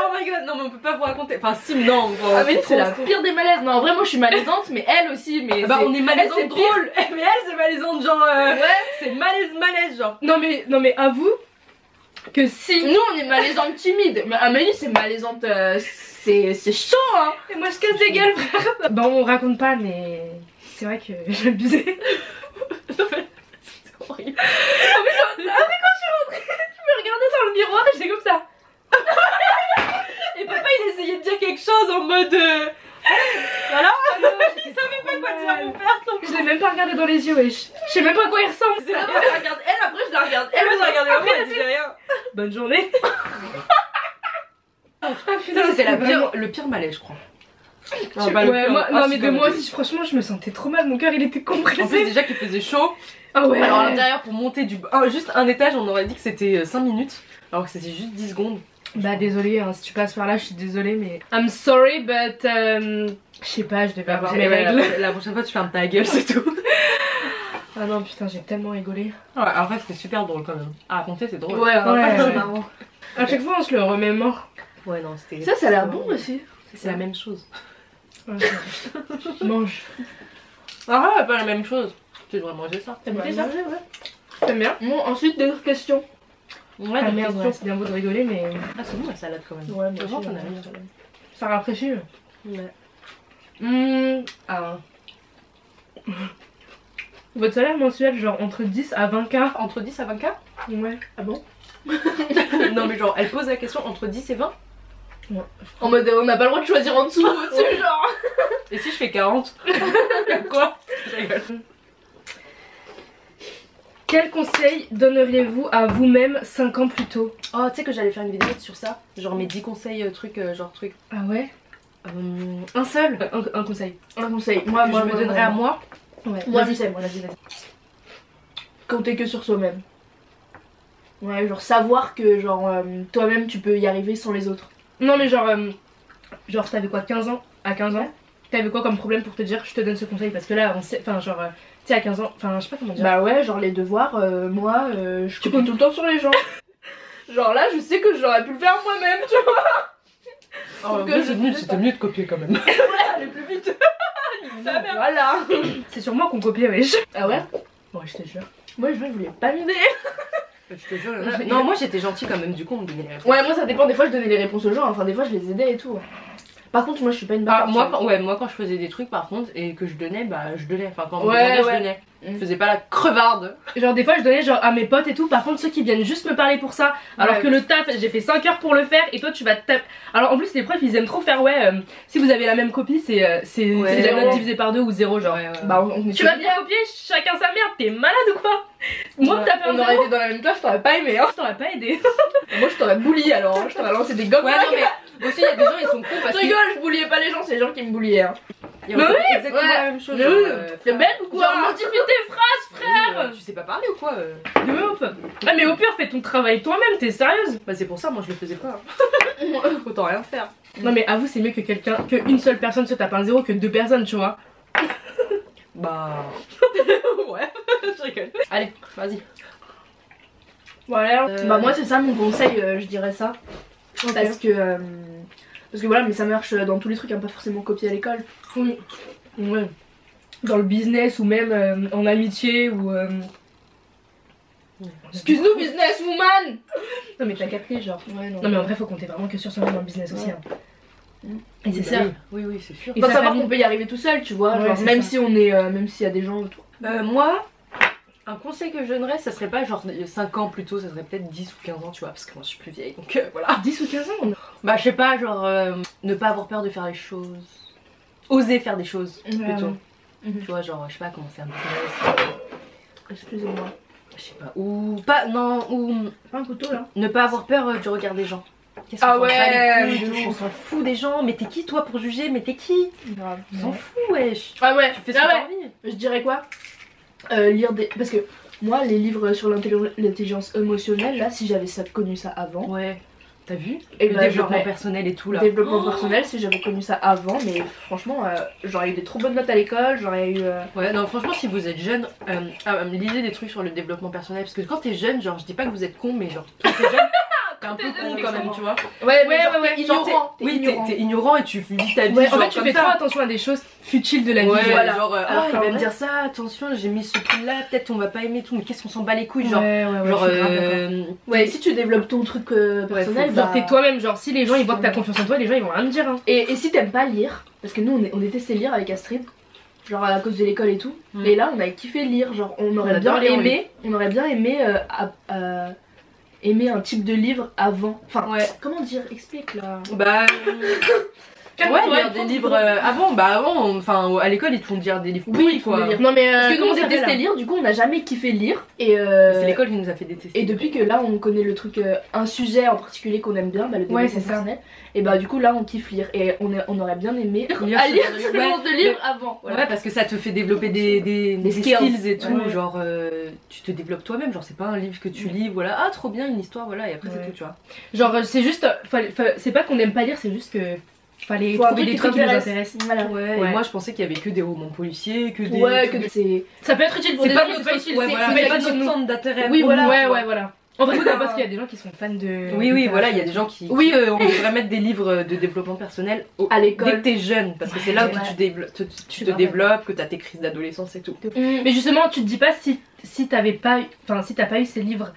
[SPEAKER 3] Oh my god, non mais on peut pas vous raconter. Enfin si, non.
[SPEAKER 1] Ah mais c'est la
[SPEAKER 3] trop.
[SPEAKER 1] pire des malaises. Non en vrai moi je suis malaisante mais elle aussi mais
[SPEAKER 3] Ah bah on est malaisante
[SPEAKER 1] elle, c'est pire.
[SPEAKER 3] drôle, mais elle c'est malaisante genre c'est malaise genre.
[SPEAKER 2] Non mais avoue que si.
[SPEAKER 1] Nous on est malaisante timide mais Amélie c'est malaisante c'est chaud hein.
[SPEAKER 2] Et moi je casse des gueules frère. Bon on raconte pas mais c'est vrai que j'ai abusé.
[SPEAKER 3] C'est horrible.
[SPEAKER 2] Je me regardais dans le miroir et j'étais comme ça.
[SPEAKER 3] Et papa il essayait de dire quelque chose en mode voilà. Il savait pas quoi dire à mon père.
[SPEAKER 2] Je l'ai même pas regardé dans les yeux wesh. Je sais même pas à quoi il ressemble.
[SPEAKER 1] Elle regarde elle après je la regarde
[SPEAKER 3] Elle vous a regardé maman, elle disait rien.
[SPEAKER 2] Bonne journée. Ah
[SPEAKER 3] Ça c'était
[SPEAKER 2] vraiment-
[SPEAKER 3] le pire malaise je crois.
[SPEAKER 2] Ouais, non mais de moi aussi franchement je me sentais trop mal, mon cœur il était
[SPEAKER 3] En plus
[SPEAKER 2] compressé.
[SPEAKER 3] déjà qu'il faisait chaud.
[SPEAKER 2] Ah ouais.
[SPEAKER 3] Alors à l'intérieur pour monter juste un étage on aurait dit que c'était 5 minutes. Alors que c'était juste 10 secondes.
[SPEAKER 2] Bah désolée hein, si tu passes par là je suis désolée mais I'm sorry but je sais pas je devais avoir mes règles.
[SPEAKER 3] La prochaine fois tu fermes ta gueule c'est tout.
[SPEAKER 2] Ah non putain j'ai tellement rigolé.
[SPEAKER 3] Ouais, en fait c'était super drôle quand même. À raconter c'est drôle.
[SPEAKER 1] Ouais,
[SPEAKER 2] Ouais.
[SPEAKER 1] c'est marrant.
[SPEAKER 2] À chaque fois on se le remémore.
[SPEAKER 3] Ouais non c'était.
[SPEAKER 1] Ça a l'air bon aussi.
[SPEAKER 3] C'est la même chose.
[SPEAKER 2] Ouais. Mange.
[SPEAKER 3] Ah ouais pas la même chose. Tu devrais manger ça.
[SPEAKER 1] T'aimes bien ça? Ouais.
[SPEAKER 2] T'aimes bien?
[SPEAKER 1] Bon ensuite d'autres questions.
[SPEAKER 3] Ouais
[SPEAKER 2] Ah merde ouais, c'est bien beau de rigoler mais
[SPEAKER 3] Ah c'est bon la salade quand même.
[SPEAKER 1] Ouais mais
[SPEAKER 3] Franchement, t'en as rien.
[SPEAKER 2] ça rafraîchit.
[SPEAKER 3] Ouais.
[SPEAKER 2] Ah. Votre salaire mensuel genre entre 10 à 20K?
[SPEAKER 3] Entre 10 à 20K.
[SPEAKER 2] Ouais.
[SPEAKER 1] Ah bon?
[SPEAKER 3] Non mais genre elle pose la question entre 10 et 20.
[SPEAKER 1] En mode on n'a pas le droit de choisir en dessous au-dessus genre.
[SPEAKER 3] Et si je fais 40? Quoi? Je rigole.
[SPEAKER 2] Quel conseil donneriez-vous à vous-même 5 ans plus tôt?
[SPEAKER 3] Oh tu sais que j'allais faire une vidéo sur ça. Genre mes 10 conseils trucs genre trucs.
[SPEAKER 2] Ah ouais?
[SPEAKER 3] Un seul.
[SPEAKER 2] Un conseil.
[SPEAKER 1] Un conseil. Moi,
[SPEAKER 3] Je me donnerais à moi.
[SPEAKER 2] Ouais.
[SPEAKER 1] Moi,
[SPEAKER 2] Vas-y,
[SPEAKER 1] je sais.
[SPEAKER 2] vas-y.
[SPEAKER 1] Compter que sur soi-même. Ouais, genre savoir que genre toi-même tu peux y arriver sans les autres.
[SPEAKER 2] Non, mais genre t'avais quoi, 15 ans? À 15 ans, t'avais quoi comme problème pour te dire je te donne ce conseil? Parce que là, on sait, enfin, genre, tu sais, à 15 ans, enfin, je sais pas comment dire.
[SPEAKER 1] Bah ouais, genre les devoirs, moi, je copie tout le temps sur les gens. Genre là, je sais que j'aurais pu le faire moi-même, tu vois.
[SPEAKER 3] Oh,
[SPEAKER 1] que
[SPEAKER 3] c'était mieux de copier quand même.
[SPEAKER 1] Ouais, aller plus vite. Voilà.
[SPEAKER 2] C'est sur moi qu'on copiait, wesh.
[SPEAKER 1] Ah ouais?
[SPEAKER 2] Ouais, je te jure.
[SPEAKER 1] Moi, je voulais pas m'aider.
[SPEAKER 3] Je te jure. Non, moi j'étais gentille quand même, du coup on me donnait les réponses.
[SPEAKER 1] Ouais, moi ça dépend, des fois je donnais les réponses aux gens, enfin des fois je les aidais et tout. Par contre, moi je suis pas une bâtarde.
[SPEAKER 3] Moi quand je faisais des trucs par contre et que je donnais, bah je donnais. Enfin, quand on me
[SPEAKER 1] Ouais,
[SPEAKER 3] demandait,
[SPEAKER 1] ouais.
[SPEAKER 3] je donnais. Je faisais pas la crevarde.
[SPEAKER 2] Genre des fois je donnais genre à mes potes et tout, par contre ceux qui viennent juste me parler pour ça, alors
[SPEAKER 1] Ouais.
[SPEAKER 2] que le taf j'ai fait 5 heures pour le faire et toi tu vas te taper. Alors en plus les profs ils aiment trop faire si vous avez la même copie c'est la
[SPEAKER 1] zéro.
[SPEAKER 2] note divisée par 2 ou 0 genre.
[SPEAKER 1] Bah on est
[SPEAKER 2] Tu vas bien copier chacun sa merde, t'es malade ou quoi? Moi
[SPEAKER 1] Ouais,
[SPEAKER 2] taper un
[SPEAKER 1] on aurait
[SPEAKER 2] zéro,
[SPEAKER 1] été dans la même classe, je t'aurais pas aimé hein.
[SPEAKER 2] je t'aurais pas aidé.
[SPEAKER 1] Moi je t'aurais bully alors, hein. Je t'aurais lancé des gommes.
[SPEAKER 3] Ouais, non, mais aussi il y a des gens ils sont cons
[SPEAKER 1] Je
[SPEAKER 3] parce que.
[SPEAKER 1] rigole, je bulliais pas les gens, c'est les gens qui me bulliaient hein.
[SPEAKER 3] Il y a
[SPEAKER 2] Mais oui,
[SPEAKER 3] exactement
[SPEAKER 1] ouais.
[SPEAKER 3] la même chose.
[SPEAKER 1] Mais
[SPEAKER 3] genre,
[SPEAKER 1] oui,
[SPEAKER 3] frère,
[SPEAKER 1] t'es bête ou quoi?
[SPEAKER 2] Genre modifie tes phrases frère.
[SPEAKER 3] tu sais pas parler ou quoi
[SPEAKER 2] De ouf. Ah mais au pire fais ton travail toi-même, t'es sérieuse?
[SPEAKER 3] Bah c'est pour ça, moi je le faisais pas. Autant rien faire.
[SPEAKER 2] Non mais avoue c'est mieux qu'une seule personne se tape un 0 que 2 personnes tu vois.
[SPEAKER 3] Bah. Ouais, je rigole. Allez, vas-y.
[SPEAKER 1] Voilà. Bah moi c'est ça mon conseil, je dirais ça.
[SPEAKER 2] Ok.
[SPEAKER 1] Parce que voilà, mais ça marche dans tous les trucs, hein, pas forcément copier à l'école.
[SPEAKER 2] Oui. Ouais. Dans le business ou même en amitié ou.
[SPEAKER 1] Excuse-nous businesswoman.
[SPEAKER 2] Non mais t'as capté genre.
[SPEAKER 1] Ouais,
[SPEAKER 2] Non mais en vrai faut compter vraiment que sur soi-même dans le business aussi.
[SPEAKER 1] Ouais.
[SPEAKER 2] Hein. Et c'est ça.
[SPEAKER 3] Oui, c'est sûr.
[SPEAKER 2] Et
[SPEAKER 1] Faut
[SPEAKER 2] sa
[SPEAKER 1] savoir
[SPEAKER 2] famille.
[SPEAKER 1] qu'on peut y arriver tout seul, tu vois.
[SPEAKER 2] Ouais,
[SPEAKER 1] genre,
[SPEAKER 2] c'est
[SPEAKER 1] même
[SPEAKER 2] ça.
[SPEAKER 1] si on est, même s'il y a des gens autour.
[SPEAKER 3] Moi, un conseil que je donnerais, ça serait pas genre 5 ans plus tôt, ça serait peut-être 10 ou 15 ans, tu vois, parce que moi je suis plus vieille donc voilà.
[SPEAKER 2] 10 ou 15 ans.
[SPEAKER 3] Bah, je sais pas, genre ne pas avoir peur de faire les choses. Oser faire des choses plutôt. Tu vois, genre, je sais pas, commencer un business.
[SPEAKER 1] Excusez-moi.
[SPEAKER 3] Je sais pas. Ou pas, non, ou
[SPEAKER 1] Pas un couteau là.
[SPEAKER 3] ne pas avoir peur du regard des gens. Qu'est-ce
[SPEAKER 1] Ah
[SPEAKER 3] qu'on s'en bat les
[SPEAKER 1] ouais,
[SPEAKER 3] couilles,
[SPEAKER 1] de
[SPEAKER 3] on
[SPEAKER 1] ouf.
[SPEAKER 3] s'en fout des gens, mais t'es qui toi pour juger, mais t'es qui?
[SPEAKER 1] Grave.
[SPEAKER 3] On s'en fout, wesh.
[SPEAKER 1] Ah ouais,
[SPEAKER 3] Tu fais ce que
[SPEAKER 1] ah
[SPEAKER 3] t'as
[SPEAKER 1] ouais.
[SPEAKER 3] envie.
[SPEAKER 1] Je dirais quoi? Lire des. Parce que moi, les livres sur l'intelligence émotionnelle, là, si j'avais connu ça avant.
[SPEAKER 3] Ouais, t'as vu?
[SPEAKER 1] Et
[SPEAKER 3] Le
[SPEAKER 1] bah,
[SPEAKER 3] développement
[SPEAKER 1] j'aurais-
[SPEAKER 3] personnel et tout là.
[SPEAKER 1] Développement personnel, si j'avais connu ça avant, mais franchement, j'aurais eu des trop bonnes notes à l'école, j'aurais eu.
[SPEAKER 3] Ouais, non, franchement, si vous êtes jeune, lisez des trucs sur le développement personnel. Parce que quand t'es jeune, genre, je dis pas que vous êtes con, mais genre, quand t'es jeune, t'es un peu con quand même, tu vois.
[SPEAKER 1] Ouais,
[SPEAKER 2] Ouais,
[SPEAKER 1] genre,
[SPEAKER 2] ouais,
[SPEAKER 1] t'es
[SPEAKER 3] Genre,
[SPEAKER 1] ignorant.
[SPEAKER 3] oui, t'es ignorant et tu vis ta vie.
[SPEAKER 2] Ouais, en
[SPEAKER 3] genre,
[SPEAKER 2] fait tu
[SPEAKER 3] comme
[SPEAKER 2] fais
[SPEAKER 3] ça.
[SPEAKER 2] trop attention à des choses futiles de la vie.
[SPEAKER 3] Ouais,
[SPEAKER 1] voilà.
[SPEAKER 3] genre,
[SPEAKER 1] Alors
[SPEAKER 3] il
[SPEAKER 1] qu'en
[SPEAKER 3] va me
[SPEAKER 1] vrai-
[SPEAKER 3] dire ça, attention, j'ai mis ce pull là, peut-être on va pas aimer tout, mais qu'est-ce qu'on s'en bat les couilles, genre.
[SPEAKER 2] ouais,
[SPEAKER 3] Genre,
[SPEAKER 2] je suis grave d'accord.
[SPEAKER 1] Ouais, si tu développes ton truc personnel,
[SPEAKER 3] faut-
[SPEAKER 1] bah.
[SPEAKER 2] Genre t'es toi-même, genre si les gens ils voient que t'as confiance en toi, les gens ils vont rien te dire hein.
[SPEAKER 1] Et si t'aimes pas lire, parce que nous on détestait lire avec Astrid, genre à cause de l'école et tout,
[SPEAKER 3] Mm.
[SPEAKER 1] et là on a kiffé lire, genre on aurait bien
[SPEAKER 3] adore lire,
[SPEAKER 1] aimé, aimer un type de livre avant. Enfin,
[SPEAKER 3] Ouais.
[SPEAKER 1] comment dire, explique là.
[SPEAKER 3] Bah.
[SPEAKER 2] Calme-toi,
[SPEAKER 3] Ouais, lire des livres avant, enfin, à l'école ils te font lire des livres pourris,
[SPEAKER 1] il faut
[SPEAKER 3] quoi.
[SPEAKER 1] les lire.
[SPEAKER 2] Non mais
[SPEAKER 1] Parce que nous
[SPEAKER 2] comment
[SPEAKER 1] on
[SPEAKER 2] ça
[SPEAKER 1] détestait
[SPEAKER 2] s'appelle,
[SPEAKER 1] lire, du coup on n'a jamais kiffé lire, et
[SPEAKER 3] C'est l'école qui nous a fait détester.
[SPEAKER 1] et depuis que là on connaît le truc, un sujet en particulier qu'on aime bien, bah, le
[SPEAKER 2] Ouais,
[SPEAKER 1] développement
[SPEAKER 2] c'est ça.
[SPEAKER 1] personnel, et bah du coup là on kiffe lire, et on aurait bien aimé
[SPEAKER 3] Lire
[SPEAKER 1] à
[SPEAKER 3] ce
[SPEAKER 1] lire
[SPEAKER 3] genre de
[SPEAKER 1] ce
[SPEAKER 3] livre.
[SPEAKER 1] genre de livre avant. Voilà.
[SPEAKER 3] Ouais, parce que ça te fait développer des
[SPEAKER 1] skills.
[SPEAKER 3] skills et tout,
[SPEAKER 1] Ouais.
[SPEAKER 3] genre tu te développes toi-même, genre c'est pas un livre que tu lis, voilà, ah trop bien une histoire, voilà, et après
[SPEAKER 2] Ouais.
[SPEAKER 3] c'est tout, tu vois.
[SPEAKER 2] genre c'est juste, c'est pas qu'on aime pas lire, c'est juste que fallait
[SPEAKER 1] Faut un
[SPEAKER 2] trouver
[SPEAKER 1] truc
[SPEAKER 2] des
[SPEAKER 1] qui
[SPEAKER 2] trucs qui nous
[SPEAKER 1] t'intéresse.
[SPEAKER 2] intéressent.
[SPEAKER 1] Voilà.
[SPEAKER 3] Ouais,
[SPEAKER 2] Ouais.
[SPEAKER 3] et moi je pensais qu'il y avait que des romans policiers, que des.
[SPEAKER 1] Ouais, que c'est.
[SPEAKER 2] Ça peut être utile pour
[SPEAKER 1] C'est
[SPEAKER 2] des
[SPEAKER 1] pas
[SPEAKER 2] gens, mais
[SPEAKER 1] notre
[SPEAKER 2] c'est pas
[SPEAKER 1] style,
[SPEAKER 2] utile.
[SPEAKER 3] Ouais,
[SPEAKER 1] c'est-
[SPEAKER 3] voilà,
[SPEAKER 1] c'est
[SPEAKER 3] mais
[SPEAKER 1] pas
[SPEAKER 3] pas
[SPEAKER 1] utile,
[SPEAKER 3] notre
[SPEAKER 1] nous.
[SPEAKER 3] centre d'intérêt.
[SPEAKER 1] Oui,
[SPEAKER 3] pour
[SPEAKER 1] voilà.
[SPEAKER 3] nous, tu
[SPEAKER 2] Ouais,
[SPEAKER 3] vois.
[SPEAKER 2] ouais, voilà. En fait, c'est parce qu'il y a des gens qui sont fans de.
[SPEAKER 3] Oui,
[SPEAKER 2] de
[SPEAKER 3] voilà, il y a
[SPEAKER 2] littérature.
[SPEAKER 3] des gens qui.
[SPEAKER 1] Oui.
[SPEAKER 3] on devrait mettre des livres de développement personnel
[SPEAKER 1] À
[SPEAKER 3] dès
[SPEAKER 1] l'école.
[SPEAKER 3] que t'es jeune, parce que c'est là où
[SPEAKER 1] Ouais.
[SPEAKER 3] tu te développes, que t'as tes crises d'adolescence et tout.
[SPEAKER 2] Mais justement, tu te dis pas si t'as pas eu ces livres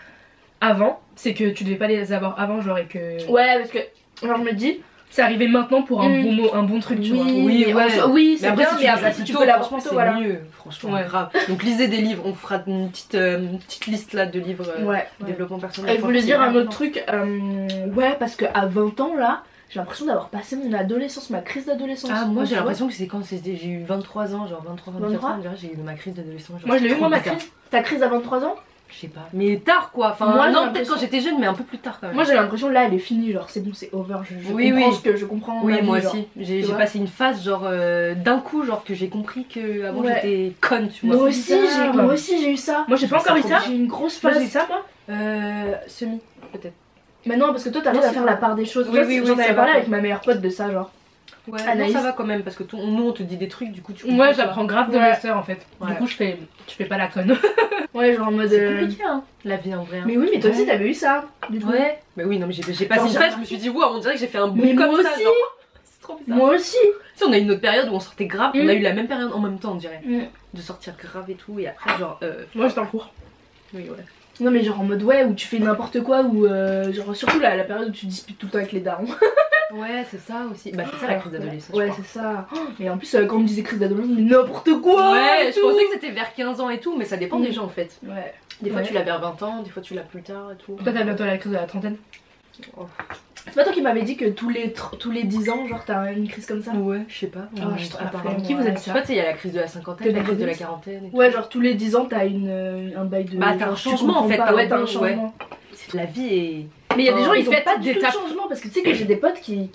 [SPEAKER 2] avant, c'est que tu devais pas les avoir avant, genre et que
[SPEAKER 1] Ouais, parce que. Alors je me dis.
[SPEAKER 2] c'est arrivé maintenant pour un bon mot, un bon truc, tu vois.
[SPEAKER 3] Oui,
[SPEAKER 1] mais
[SPEAKER 3] ouais.
[SPEAKER 1] oui, c'est
[SPEAKER 3] Mais après,
[SPEAKER 1] bien,
[SPEAKER 3] si
[SPEAKER 1] mais
[SPEAKER 3] tu
[SPEAKER 1] après,
[SPEAKER 3] l'as
[SPEAKER 1] si
[SPEAKER 3] plus
[SPEAKER 1] tu
[SPEAKER 3] tôt,
[SPEAKER 1] peux l'avoir
[SPEAKER 3] franchement,
[SPEAKER 1] plus tôt,
[SPEAKER 3] c'est
[SPEAKER 1] voilà.
[SPEAKER 3] mieux, franchement,
[SPEAKER 2] Ouais.
[SPEAKER 3] grave. Donc lisez des livres, on fera une petite liste là de livres
[SPEAKER 1] Ouais.
[SPEAKER 3] développement personnel.
[SPEAKER 1] Et je voulais dire un autre truc. Ouais, parce qu'à 20 ans là, j'ai l'impression d'avoir passé mon adolescence, ma crise d'adolescence.
[SPEAKER 3] Ah, moi
[SPEAKER 1] Tu
[SPEAKER 3] j'ai
[SPEAKER 1] vois.
[SPEAKER 3] l'impression que c'est quand j'ai eu 23 ans, genre 23, 24
[SPEAKER 1] 23?
[SPEAKER 3] ans, on dirait, j'ai eu ma crise d'adolescence. genre,
[SPEAKER 2] Moi je l'ai
[SPEAKER 3] c'est
[SPEAKER 2] eu
[SPEAKER 3] trop
[SPEAKER 2] moi ma
[SPEAKER 3] bizarre.
[SPEAKER 2] crise.
[SPEAKER 1] Ta crise à 23 ans?
[SPEAKER 3] Je sais pas. Mais tard quoi. Enfin,
[SPEAKER 1] Moi,
[SPEAKER 3] non, peut-être quand j'étais jeune, mais un peu plus tard quand même.
[SPEAKER 1] Moi j'ai l'impression là elle est finie, genre c'est bon, c'est over. Je comprends.
[SPEAKER 3] Oui,
[SPEAKER 1] ma
[SPEAKER 3] moi
[SPEAKER 1] vie,
[SPEAKER 3] aussi. J'ai passé une phase genre d'un coup, genre que j'ai compris que avant j'étais conne, tu vois.
[SPEAKER 1] Moi aussi j'ai eu ça.
[SPEAKER 2] Moi j'ai pas encore eu ça.
[SPEAKER 1] J'ai une grosse
[SPEAKER 2] Moi
[SPEAKER 1] phase.
[SPEAKER 2] j'ai eu ça moi.
[SPEAKER 3] Semi, peut-être.
[SPEAKER 1] Mais non, parce que toi t'arrives à faire la part des choses.
[SPEAKER 3] Oui,
[SPEAKER 1] J'en
[SPEAKER 3] ça
[SPEAKER 1] avais
[SPEAKER 3] va,
[SPEAKER 1] parlé
[SPEAKER 3] quoi.
[SPEAKER 1] avec ma meilleure pote de ça, genre.
[SPEAKER 3] Ouais,
[SPEAKER 1] Anaïs.
[SPEAKER 3] non, ça va quand même parce que nous on te dit des trucs, du coup tu comprends.
[SPEAKER 2] Moi j'apprends grave de
[SPEAKER 1] Ouais.
[SPEAKER 2] mes sœurs en fait.
[SPEAKER 3] Ouais.
[SPEAKER 2] Du coup je fais pas la conne.
[SPEAKER 1] Ouais, genre en mode.
[SPEAKER 3] C'est compliqué hein, la vie en vrai.
[SPEAKER 1] Mais oui, mais toi aussi t'avais eu ça. Du coup.
[SPEAKER 3] Ouais. Mais oui, non, mais j'ai passé
[SPEAKER 1] Genre,
[SPEAKER 3] une phase, je me suis dit, wow, on dirait que j'ai fait un boom
[SPEAKER 1] Mais
[SPEAKER 3] comme
[SPEAKER 1] moi
[SPEAKER 3] ça.
[SPEAKER 1] aussi.
[SPEAKER 3] Genre. C'est trop bizarre.
[SPEAKER 1] Moi aussi.
[SPEAKER 3] Tu sais, on a eu une autre période où on sortait grave, on
[SPEAKER 1] Mm.
[SPEAKER 3] a eu la même période en même temps, on dirait.
[SPEAKER 1] Mm.
[SPEAKER 3] De sortir grave et tout, et après, genre.
[SPEAKER 2] Moi j'étais en cours.
[SPEAKER 3] Oui, ouais.
[SPEAKER 1] Non, mais genre en mode ouais, où tu fais n'importe quoi, ou genre surtout la période où tu disputes tout le temps avec les darons.
[SPEAKER 3] Ouais, c'est ça aussi. Bah, c'est ça la crise d'adolescence.
[SPEAKER 1] Ouais, c'est ça. Oh, mais en plus, quand on me disait crise d'adolescence, mais n'importe quoi.
[SPEAKER 3] Ouais,
[SPEAKER 1] et
[SPEAKER 3] je
[SPEAKER 1] tout.
[SPEAKER 3] pensais que c'était vers 15 ans et tout, mais ça dépend des gens en fait.
[SPEAKER 1] Ouais.
[SPEAKER 3] Des fois
[SPEAKER 1] Ouais.
[SPEAKER 3] tu l'as vers 20 ans, des fois tu l'as plus tard et tout.
[SPEAKER 2] Toi t'as bientôt la crise de la trentaine.
[SPEAKER 1] C'est pas toi qui m'avais dit que tous les 10 ans, genre t'as une crise comme ça?
[SPEAKER 3] Ouais, je sais pas.
[SPEAKER 1] Ah, je suis trop flemme,
[SPEAKER 2] Qui vous a
[SPEAKER 1] ouais.
[SPEAKER 2] dit
[SPEAKER 3] Je sais
[SPEAKER 2] ça?
[SPEAKER 3] pas, tu sais, il y a la crise de la cinquantaine, la crise de la quarantaine. Et tout.
[SPEAKER 1] Ouais, genre tous les 10 ans, t'as un bail de.
[SPEAKER 3] Bah, t'as un
[SPEAKER 1] genre, tu
[SPEAKER 3] changement, en
[SPEAKER 1] comprends
[SPEAKER 3] fait,
[SPEAKER 1] pas.
[SPEAKER 3] t'as
[SPEAKER 1] Ouais,
[SPEAKER 3] un
[SPEAKER 1] t'as un
[SPEAKER 3] peu,
[SPEAKER 1] changement.
[SPEAKER 3] La vie est.
[SPEAKER 1] Mais il y a des
[SPEAKER 3] Oh,
[SPEAKER 1] gens, ils
[SPEAKER 2] ils
[SPEAKER 1] ont
[SPEAKER 2] fêtent
[SPEAKER 1] pas du tout de
[SPEAKER 2] d'étapes.
[SPEAKER 1] changement parce que tu sais que j'ai des potes qui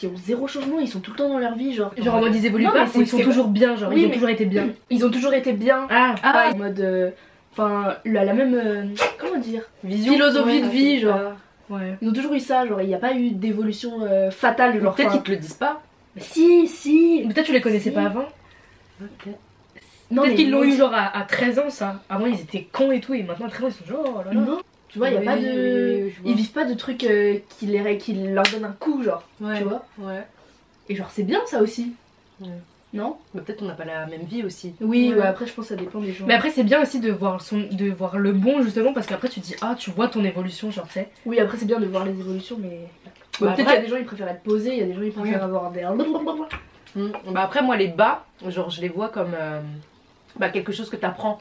[SPEAKER 1] ont zéro changement, ils sont tout le temps dans leur vie, genre.
[SPEAKER 2] Genre en mode ils évoluent
[SPEAKER 1] Non,
[SPEAKER 2] pas,
[SPEAKER 1] mais
[SPEAKER 2] ils sont
[SPEAKER 1] c'est-
[SPEAKER 2] toujours bien, genre
[SPEAKER 1] Oui,
[SPEAKER 2] ils ont
[SPEAKER 1] mais-
[SPEAKER 2] toujours été bien.
[SPEAKER 1] Ils ont toujours été bien.
[SPEAKER 2] Ah,
[SPEAKER 1] Pas en mode. Enfin, la même. Comment dire?
[SPEAKER 3] Vision.
[SPEAKER 1] Philosophie de
[SPEAKER 3] Ouais,
[SPEAKER 1] vie, genre.
[SPEAKER 2] ouais.
[SPEAKER 1] Ils ont toujours eu ça, genre il n'y a pas eu d'évolution fatale, genre.
[SPEAKER 3] Peut-être
[SPEAKER 1] enfin,
[SPEAKER 3] qu'ils te le disent pas.
[SPEAKER 1] mais si.
[SPEAKER 2] Peut-être tu les connaissais
[SPEAKER 1] Si.
[SPEAKER 2] pas avant.
[SPEAKER 1] Non,
[SPEAKER 2] Peut-être
[SPEAKER 1] mais
[SPEAKER 2] qu'ils l'ont
[SPEAKER 1] ils
[SPEAKER 2] eu genre à 13 ans ça. Avant ils étaient cons et tout et maintenant à 13 ans ils sont genre oh là là.
[SPEAKER 1] Non, tu vois, il y a
[SPEAKER 3] Oui,
[SPEAKER 1] pas de.
[SPEAKER 3] oui, je vois.
[SPEAKER 1] Ils vivent pas de trucs qui leur donnent un coup, genre.
[SPEAKER 3] Ouais.
[SPEAKER 1] Tu vois.
[SPEAKER 3] Ouais.
[SPEAKER 1] Et genre, c'est bien ça aussi.
[SPEAKER 3] Ouais.
[SPEAKER 1] Non?
[SPEAKER 3] Mais peut-être on n'a pas la même vie aussi.
[SPEAKER 1] Oui,
[SPEAKER 2] Ouais.
[SPEAKER 1] ouais, après, je pense que ça dépend des gens.
[SPEAKER 2] Mais après c'est bien aussi de voir le bon justement parce qu'après tu dis ah tu vois ton évolution genre tu sais.
[SPEAKER 1] Oui, après, c'est bien de voir les évolutions, mais.
[SPEAKER 3] Bah,
[SPEAKER 1] Peut-être qu'il
[SPEAKER 3] après-
[SPEAKER 1] y a des gens, ils préfèrent être posés, il y a des gens, ils préfèrent avoir des.
[SPEAKER 3] Bah après moi les bas, genre je les vois comme bah, quelque chose que t'apprends.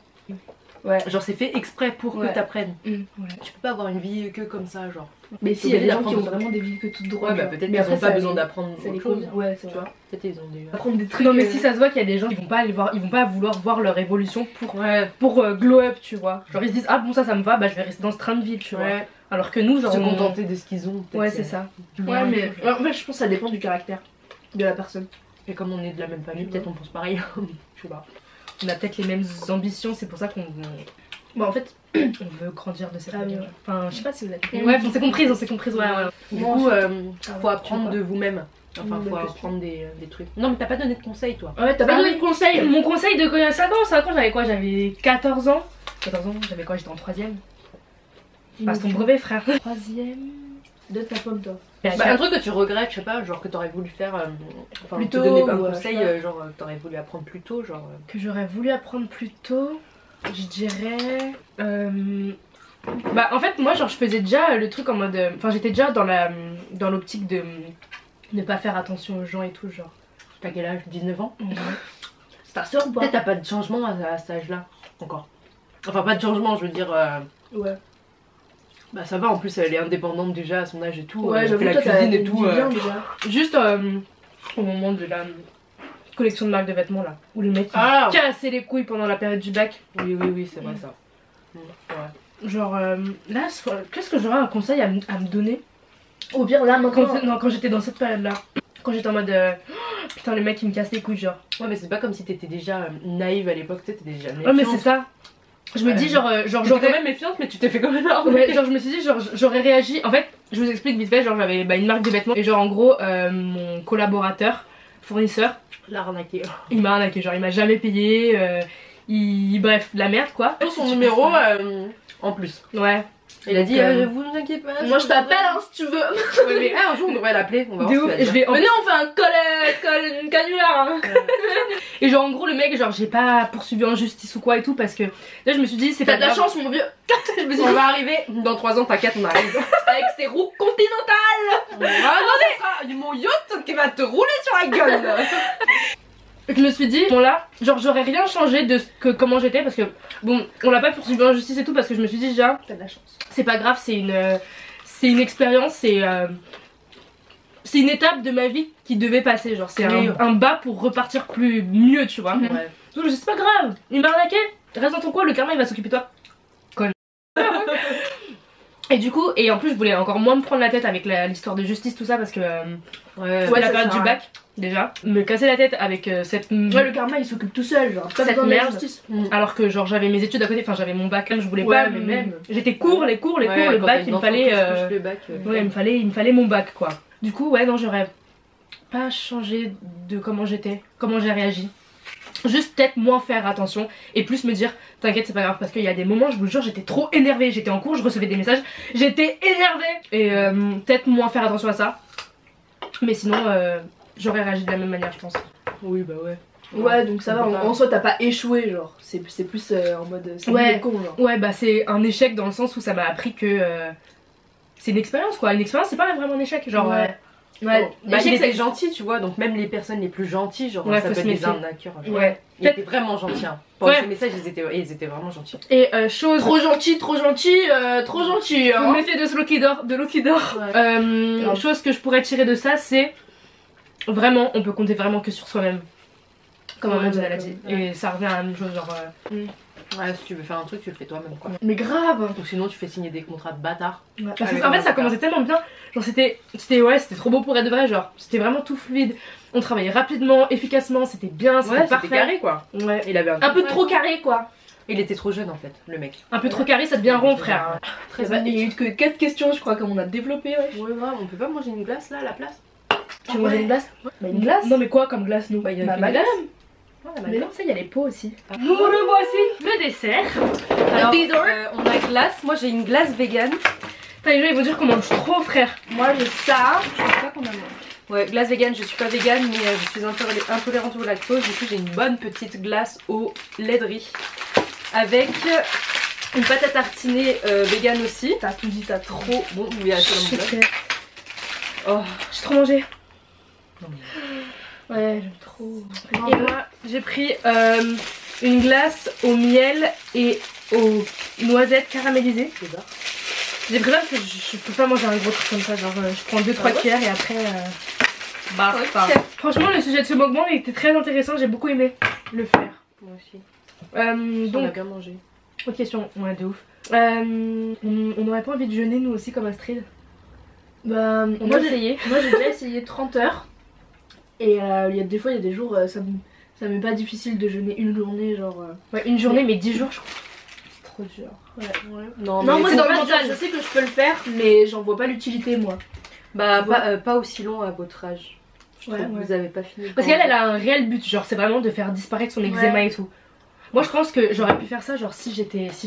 [SPEAKER 1] Ouais.
[SPEAKER 3] Genre c'est fait exprès pour
[SPEAKER 1] Ouais.
[SPEAKER 3] que t'apprennes.
[SPEAKER 2] Ouais.
[SPEAKER 3] Tu peux pas avoir une vie que comme ça genre.
[SPEAKER 1] Mais si, il y a des gens qui ont
[SPEAKER 3] d'apprendre.
[SPEAKER 1] vraiment des vies que toutes droites.
[SPEAKER 3] Ouais bah
[SPEAKER 1] genre.
[SPEAKER 3] peut-être
[SPEAKER 1] Mais
[SPEAKER 3] qu'ils
[SPEAKER 1] après,
[SPEAKER 3] ont pas
[SPEAKER 1] ça
[SPEAKER 3] besoin
[SPEAKER 1] les-
[SPEAKER 3] d'apprendre
[SPEAKER 1] ça les
[SPEAKER 3] autre chose.
[SPEAKER 1] convient. Ouais, c'est
[SPEAKER 3] Tu
[SPEAKER 1] vrai.
[SPEAKER 3] vois. Peut-être ils ont des.
[SPEAKER 1] Apprendre des trucs.
[SPEAKER 2] Non mais si ça se voit qu'il y a des gens qui vont pas aller voir, ils vont pas vouloir voir leur évolution
[SPEAKER 3] Ouais.
[SPEAKER 2] pour glow up tu vois. Genre ils se disent ah bon ça me va bah je vais rester dans ce train de vie tu vois.
[SPEAKER 3] Ouais.
[SPEAKER 2] Alors que nous genre
[SPEAKER 3] Se
[SPEAKER 2] on-
[SPEAKER 3] contenter de ce qu'ils ont. peut-être,
[SPEAKER 2] Ouais c'est ça.
[SPEAKER 1] Ouais, mais. En fait, je pense que ça dépend du caractère de la personne.
[SPEAKER 3] Et comme on est de la même famille, peut-être on pense pareil. Je sais pas.
[SPEAKER 2] On a peut-être les mêmes ambitions c'est pour ça qu'on
[SPEAKER 1] Bon, en fait.
[SPEAKER 2] veut grandir de cette
[SPEAKER 1] Ah,
[SPEAKER 2] manière.
[SPEAKER 1] ouais.
[SPEAKER 2] Enfin je sais pas si vous avez compris.
[SPEAKER 1] Mm.
[SPEAKER 2] Ouais on s'est comprises ouais.
[SPEAKER 3] Du
[SPEAKER 1] Moi,
[SPEAKER 3] coup,
[SPEAKER 1] ensuite-
[SPEAKER 3] faut apprendre
[SPEAKER 1] tu
[SPEAKER 3] de vous-même. Enfin,
[SPEAKER 1] Bonne
[SPEAKER 3] faut
[SPEAKER 1] question.
[SPEAKER 3] apprendre des trucs. Non, mais t'as pas donné de conseils, toi.
[SPEAKER 1] Ouais, t'as pas
[SPEAKER 2] Ah
[SPEAKER 1] donné
[SPEAKER 2] oui.
[SPEAKER 1] de conseils.
[SPEAKER 2] Mon conseil de 5 ans j'avais quoi? J'avais 14 ans. 14 ans, j'avais quoi? J'étais en 3ème. Passe ton brevet frère.
[SPEAKER 1] 3ème de ta pomme d'or.
[SPEAKER 3] Bah, un truc que tu regrettes, je sais pas, genre que t'aurais voulu faire. Enfin,
[SPEAKER 1] Plus
[SPEAKER 3] te
[SPEAKER 1] tôt,
[SPEAKER 3] donner un
[SPEAKER 1] ou,
[SPEAKER 3] conseil,
[SPEAKER 1] je sais pas.
[SPEAKER 3] genre que t'aurais voulu apprendre plus tôt, genre.
[SPEAKER 2] Que j'aurais voulu apprendre plus tôt, je dirais. Bah en fait moi genre je faisais déjà le truc en mode. Enfin j'étais déjà dans l'optique de ne pas faire attention aux gens et tout genre.
[SPEAKER 3] T'as quel âge? 19 ans?
[SPEAKER 1] C'est ta soeur ou pas?
[SPEAKER 3] Peut-être t'as pas de changement à cet âge-là, encore. Enfin, pas de changement, je veux dire.
[SPEAKER 1] Ouais.
[SPEAKER 3] Bah, ça va, en plus, elle est indépendante déjà à son âge et tout.
[SPEAKER 1] Ouais,
[SPEAKER 3] elle
[SPEAKER 1] j'avoue,
[SPEAKER 3] fait la
[SPEAKER 1] toi, t'as
[SPEAKER 3] cuisine et
[SPEAKER 1] une
[SPEAKER 3] tout.
[SPEAKER 1] vie bien déjà.
[SPEAKER 2] Juste au moment de la collection de marques de vêtements là, où le mec il
[SPEAKER 3] Ah.
[SPEAKER 2] cassait les couilles pendant la période du bac.
[SPEAKER 3] Oui, oui, oui, c'est vrai ça. Ouais.
[SPEAKER 2] Genre là, qu'est-ce que j'aurais un conseil à me donner
[SPEAKER 1] Au pire, là, maintenant.
[SPEAKER 2] quand j'étais dans cette période là. Quand j'étais en mode oh, putain le mec il me casse les couilles genre.
[SPEAKER 3] Ouais, mais c'est pas comme si t'étais déjà naïve à l'époque, tu sais, t'étais déjà méfiante.
[SPEAKER 2] Ouais mais c'est ça. Je me
[SPEAKER 3] Ouais.
[SPEAKER 2] dis genre
[SPEAKER 3] J'étais
[SPEAKER 2] j'aurais
[SPEAKER 3] quand même méfiante, mais tu t'es fait quand même armer.
[SPEAKER 2] ouais, genre je me suis dit genre j'aurais réagi. En fait je vous explique vite fait, genre j'avais une marque de vêtements et genre en gros mon collaborateur, fournisseur,
[SPEAKER 3] L'arnaquer.
[SPEAKER 2] il m'a arnaqué, genre il m'a jamais payé, bref la merde quoi.
[SPEAKER 3] Son numéro en plus.
[SPEAKER 2] Ouais.
[SPEAKER 3] Il a dit
[SPEAKER 2] Donc,
[SPEAKER 3] vous ne inquiétez pas.
[SPEAKER 1] Moi, je t'appelle, hein, si tu veux.
[SPEAKER 3] Ouais, mais un jour on devrait l'appeler, on va
[SPEAKER 2] de
[SPEAKER 3] voir.
[SPEAKER 2] ouf,
[SPEAKER 3] ce qu'il
[SPEAKER 2] je
[SPEAKER 3] va dire.
[SPEAKER 2] vais
[SPEAKER 1] Venez, on fait un canular. Hein.
[SPEAKER 2] et genre en gros le mec genre j'ai pas poursuivi en justice ou quoi et tout parce que là je me suis dit c'est
[SPEAKER 1] T'as
[SPEAKER 2] pas
[SPEAKER 1] de la
[SPEAKER 2] grave.
[SPEAKER 1] chance, mon vieux.
[SPEAKER 3] Je me suis dit, on va arriver dans 3 ans, t'inquiète, on arrive.
[SPEAKER 1] Avec ses roues continentales.
[SPEAKER 3] Ah non, ça sera mon yacht qui va te rouler sur la gueule.
[SPEAKER 2] Je me suis dit bon là genre j'aurais rien changé de comment j'étais parce que bon on l'a pas poursuivi en justice et tout parce que je me suis dit déjà
[SPEAKER 1] T'as de la chance.
[SPEAKER 2] c'est pas grave c'est une expérience c'est une étape de ma vie qui devait passer genre c'est
[SPEAKER 3] Oui.
[SPEAKER 2] un bas pour repartir plus mieux tu vois.
[SPEAKER 3] Ouais.
[SPEAKER 2] Donc je me suis dit c'est pas grave il m'a arnaqué reste dans ton coin le karma il va s'occuper de toi. Et du coup, et en plus je voulais encore moins me prendre la tête avec l'histoire de justice tout ça parce que
[SPEAKER 3] Ouais,
[SPEAKER 2] la période du bac déjà, me casser la tête avec cette
[SPEAKER 1] Ouais, le karma il s'occupe tout seul, genre,
[SPEAKER 2] cette
[SPEAKER 1] comme dans la
[SPEAKER 2] merde.
[SPEAKER 1] justice.
[SPEAKER 2] Alors que genre j'avais mes études à côté, enfin j'avais mon bac, je voulais
[SPEAKER 1] Ouais,
[SPEAKER 2] pas,
[SPEAKER 1] mais même.
[SPEAKER 2] j'étais cours, les cours, le
[SPEAKER 3] quand
[SPEAKER 2] bac
[SPEAKER 3] t'as
[SPEAKER 2] il
[SPEAKER 3] une
[SPEAKER 2] me fallait
[SPEAKER 3] entreprise plus le bac,
[SPEAKER 2] ouais, il me fallait mon bac quoi. Du coup ouais non, j'aurais pas changé de comment j'étais, comment j'ai réagi. Juste peut-être moins faire attention et plus me dire t'inquiète c'est pas grave, parce qu'il y a des moments je vous jure j'étais trop énervée, j'étais en cours, je recevais des messages, j'étais énervée et peut-être moins faire attention à ça. Mais sinon j'aurais réagi de la même manière je pense.
[SPEAKER 3] Oui bah ouais.
[SPEAKER 1] Ouais, donc ça va, en soi t'as pas échoué, genre, c'est plus en mode c'est
[SPEAKER 2] Ouais.
[SPEAKER 1] con, genre.
[SPEAKER 2] Ouais bah c'est un échec dans le sens où ça m'a appris que c'est une expérience quoi, une expérience c'est pas vraiment un échec genre
[SPEAKER 1] Ouais. Ouais,
[SPEAKER 3] Bah,
[SPEAKER 1] l'échec,
[SPEAKER 3] il était
[SPEAKER 1] c'est-
[SPEAKER 3] gentil, tu vois, donc même les personnes les plus gentilles, genre
[SPEAKER 2] Ouais,
[SPEAKER 3] ça
[SPEAKER 2] faut
[SPEAKER 3] peut
[SPEAKER 2] se
[SPEAKER 3] être des
[SPEAKER 2] méfier.
[SPEAKER 3] arnaqueurs. Genre.
[SPEAKER 2] Ouais.
[SPEAKER 3] Il était vraiment gentil. Hein. Pour
[SPEAKER 2] Ouais.
[SPEAKER 3] ces messages, ils étaient vraiment gentils.
[SPEAKER 2] Et chose
[SPEAKER 1] Trop gentil, trop gentil,
[SPEAKER 2] Faut
[SPEAKER 1] hein.
[SPEAKER 2] me méfier de ce de l'eau qui dort.
[SPEAKER 1] Ouais.
[SPEAKER 2] Chose que je pourrais tirer de ça, c'est vraiment, on peut compter vraiment que sur soi-même. Comme
[SPEAKER 1] Ouais,
[SPEAKER 2] Amandine elle a dit.
[SPEAKER 1] ouais.
[SPEAKER 2] Et ça revient à la même chose, genre.
[SPEAKER 3] Ouais, si tu veux faire un truc, tu le fais toi-même quoi.
[SPEAKER 1] Mais grave.
[SPEAKER 3] Ou sinon, tu fais signer des contrats de bâtard.
[SPEAKER 2] Parce
[SPEAKER 3] Avec
[SPEAKER 2] qu'en
[SPEAKER 3] un
[SPEAKER 2] fait, ça
[SPEAKER 3] avocat.
[SPEAKER 2] commençait tellement bien. Genre, c'était trop beau pour être vrai. Genre, c'était vraiment tout fluide. On travaillait rapidement, efficacement, c'était bien, c'était
[SPEAKER 3] Ouais,
[SPEAKER 2] parfait.
[SPEAKER 3] c'était carré quoi.
[SPEAKER 2] Ouais.
[SPEAKER 3] Il avait
[SPEAKER 1] Un peu trop carré, quoi.
[SPEAKER 3] Il était trop jeune en fait, le mec.
[SPEAKER 2] Un peu trop carré, ça devient rond, frère.
[SPEAKER 1] Il y a eu que 4 questions, je crois, comme on a développé, ouais.
[SPEAKER 3] Ouais, grave, on peut pas manger une glace là à la place?
[SPEAKER 1] Tu veux manger une glace? Bah, une glace.
[SPEAKER 2] Non, mais quoi comme glace, nous?
[SPEAKER 3] Bah, il y a
[SPEAKER 1] Bah,
[SPEAKER 3] une
[SPEAKER 1] ma
[SPEAKER 3] glace.
[SPEAKER 1] glace.
[SPEAKER 2] Mais non, ça, il y a les pots aussi.
[SPEAKER 3] Ah.
[SPEAKER 2] Nous le voici, le dessert.
[SPEAKER 3] Alors,
[SPEAKER 1] dessert.
[SPEAKER 3] on a glace, moi j'ai une glace vegan.
[SPEAKER 2] Putain, les gens, ils vont dire qu'on mange trop, frère.
[SPEAKER 1] Moi, j'ai ça. Je pense pas qu'on a mangé.
[SPEAKER 3] Ouais, glace vegan, je suis pas vegan mais je suis intolérante au lactose. Du coup, j'ai une bonne petite glace au lait de riz avec une pâte à tartiner vegan aussi.
[SPEAKER 1] T'as tout dit, t'as trop.
[SPEAKER 3] Bon, il y a sur mon blog. Oh,
[SPEAKER 2] J'ai trop mangé.
[SPEAKER 3] non, mais...
[SPEAKER 1] Ouais, j'aime trop.
[SPEAKER 2] Et moi, j'ai pris une glace au miel et aux noisettes caramélisées. J'ai pris ça parce que je peux pas manger un gros truc comme ça. Genre, je prends 2-3 cuillères et après. Basta.
[SPEAKER 1] Ok.
[SPEAKER 2] Franchement, le sujet de ce mukbang était très intéressant. J'ai beaucoup aimé le faire.
[SPEAKER 3] Moi aussi.
[SPEAKER 2] Euh,
[SPEAKER 3] On a
[SPEAKER 2] donc,
[SPEAKER 3] bien mangé.
[SPEAKER 2] autre question. Ouais, de ouf. On n'aurait pas envie de jeûner, nous aussi, comme Astrid?
[SPEAKER 1] Bah,
[SPEAKER 2] On
[SPEAKER 1] moi,
[SPEAKER 2] a
[SPEAKER 1] j'ai
[SPEAKER 2] essayé.
[SPEAKER 1] déjà essayé 30 heures. Et des fois, il y a des jours, ça m'est pas difficile de jeûner une journée, genre.
[SPEAKER 2] Ouais, une journée, mais 10 jours, je crois. C'est trop dur.
[SPEAKER 1] Ouais.
[SPEAKER 3] Non,
[SPEAKER 1] Non, moi,
[SPEAKER 2] c'est
[SPEAKER 1] c'est
[SPEAKER 2] dans le
[SPEAKER 1] pas
[SPEAKER 2] mental.
[SPEAKER 1] dur. Je sais que je peux le faire, mais j'en vois pas l'utilité, moi.
[SPEAKER 3] Bah, pas aussi long à votre âge. Je trouve que vous avez pas fini.
[SPEAKER 2] Parce qu'elle, elle a un réel but, genre c'est vraiment de faire disparaître son eczéma et tout. Moi je pense que j'aurais pu faire ça genre si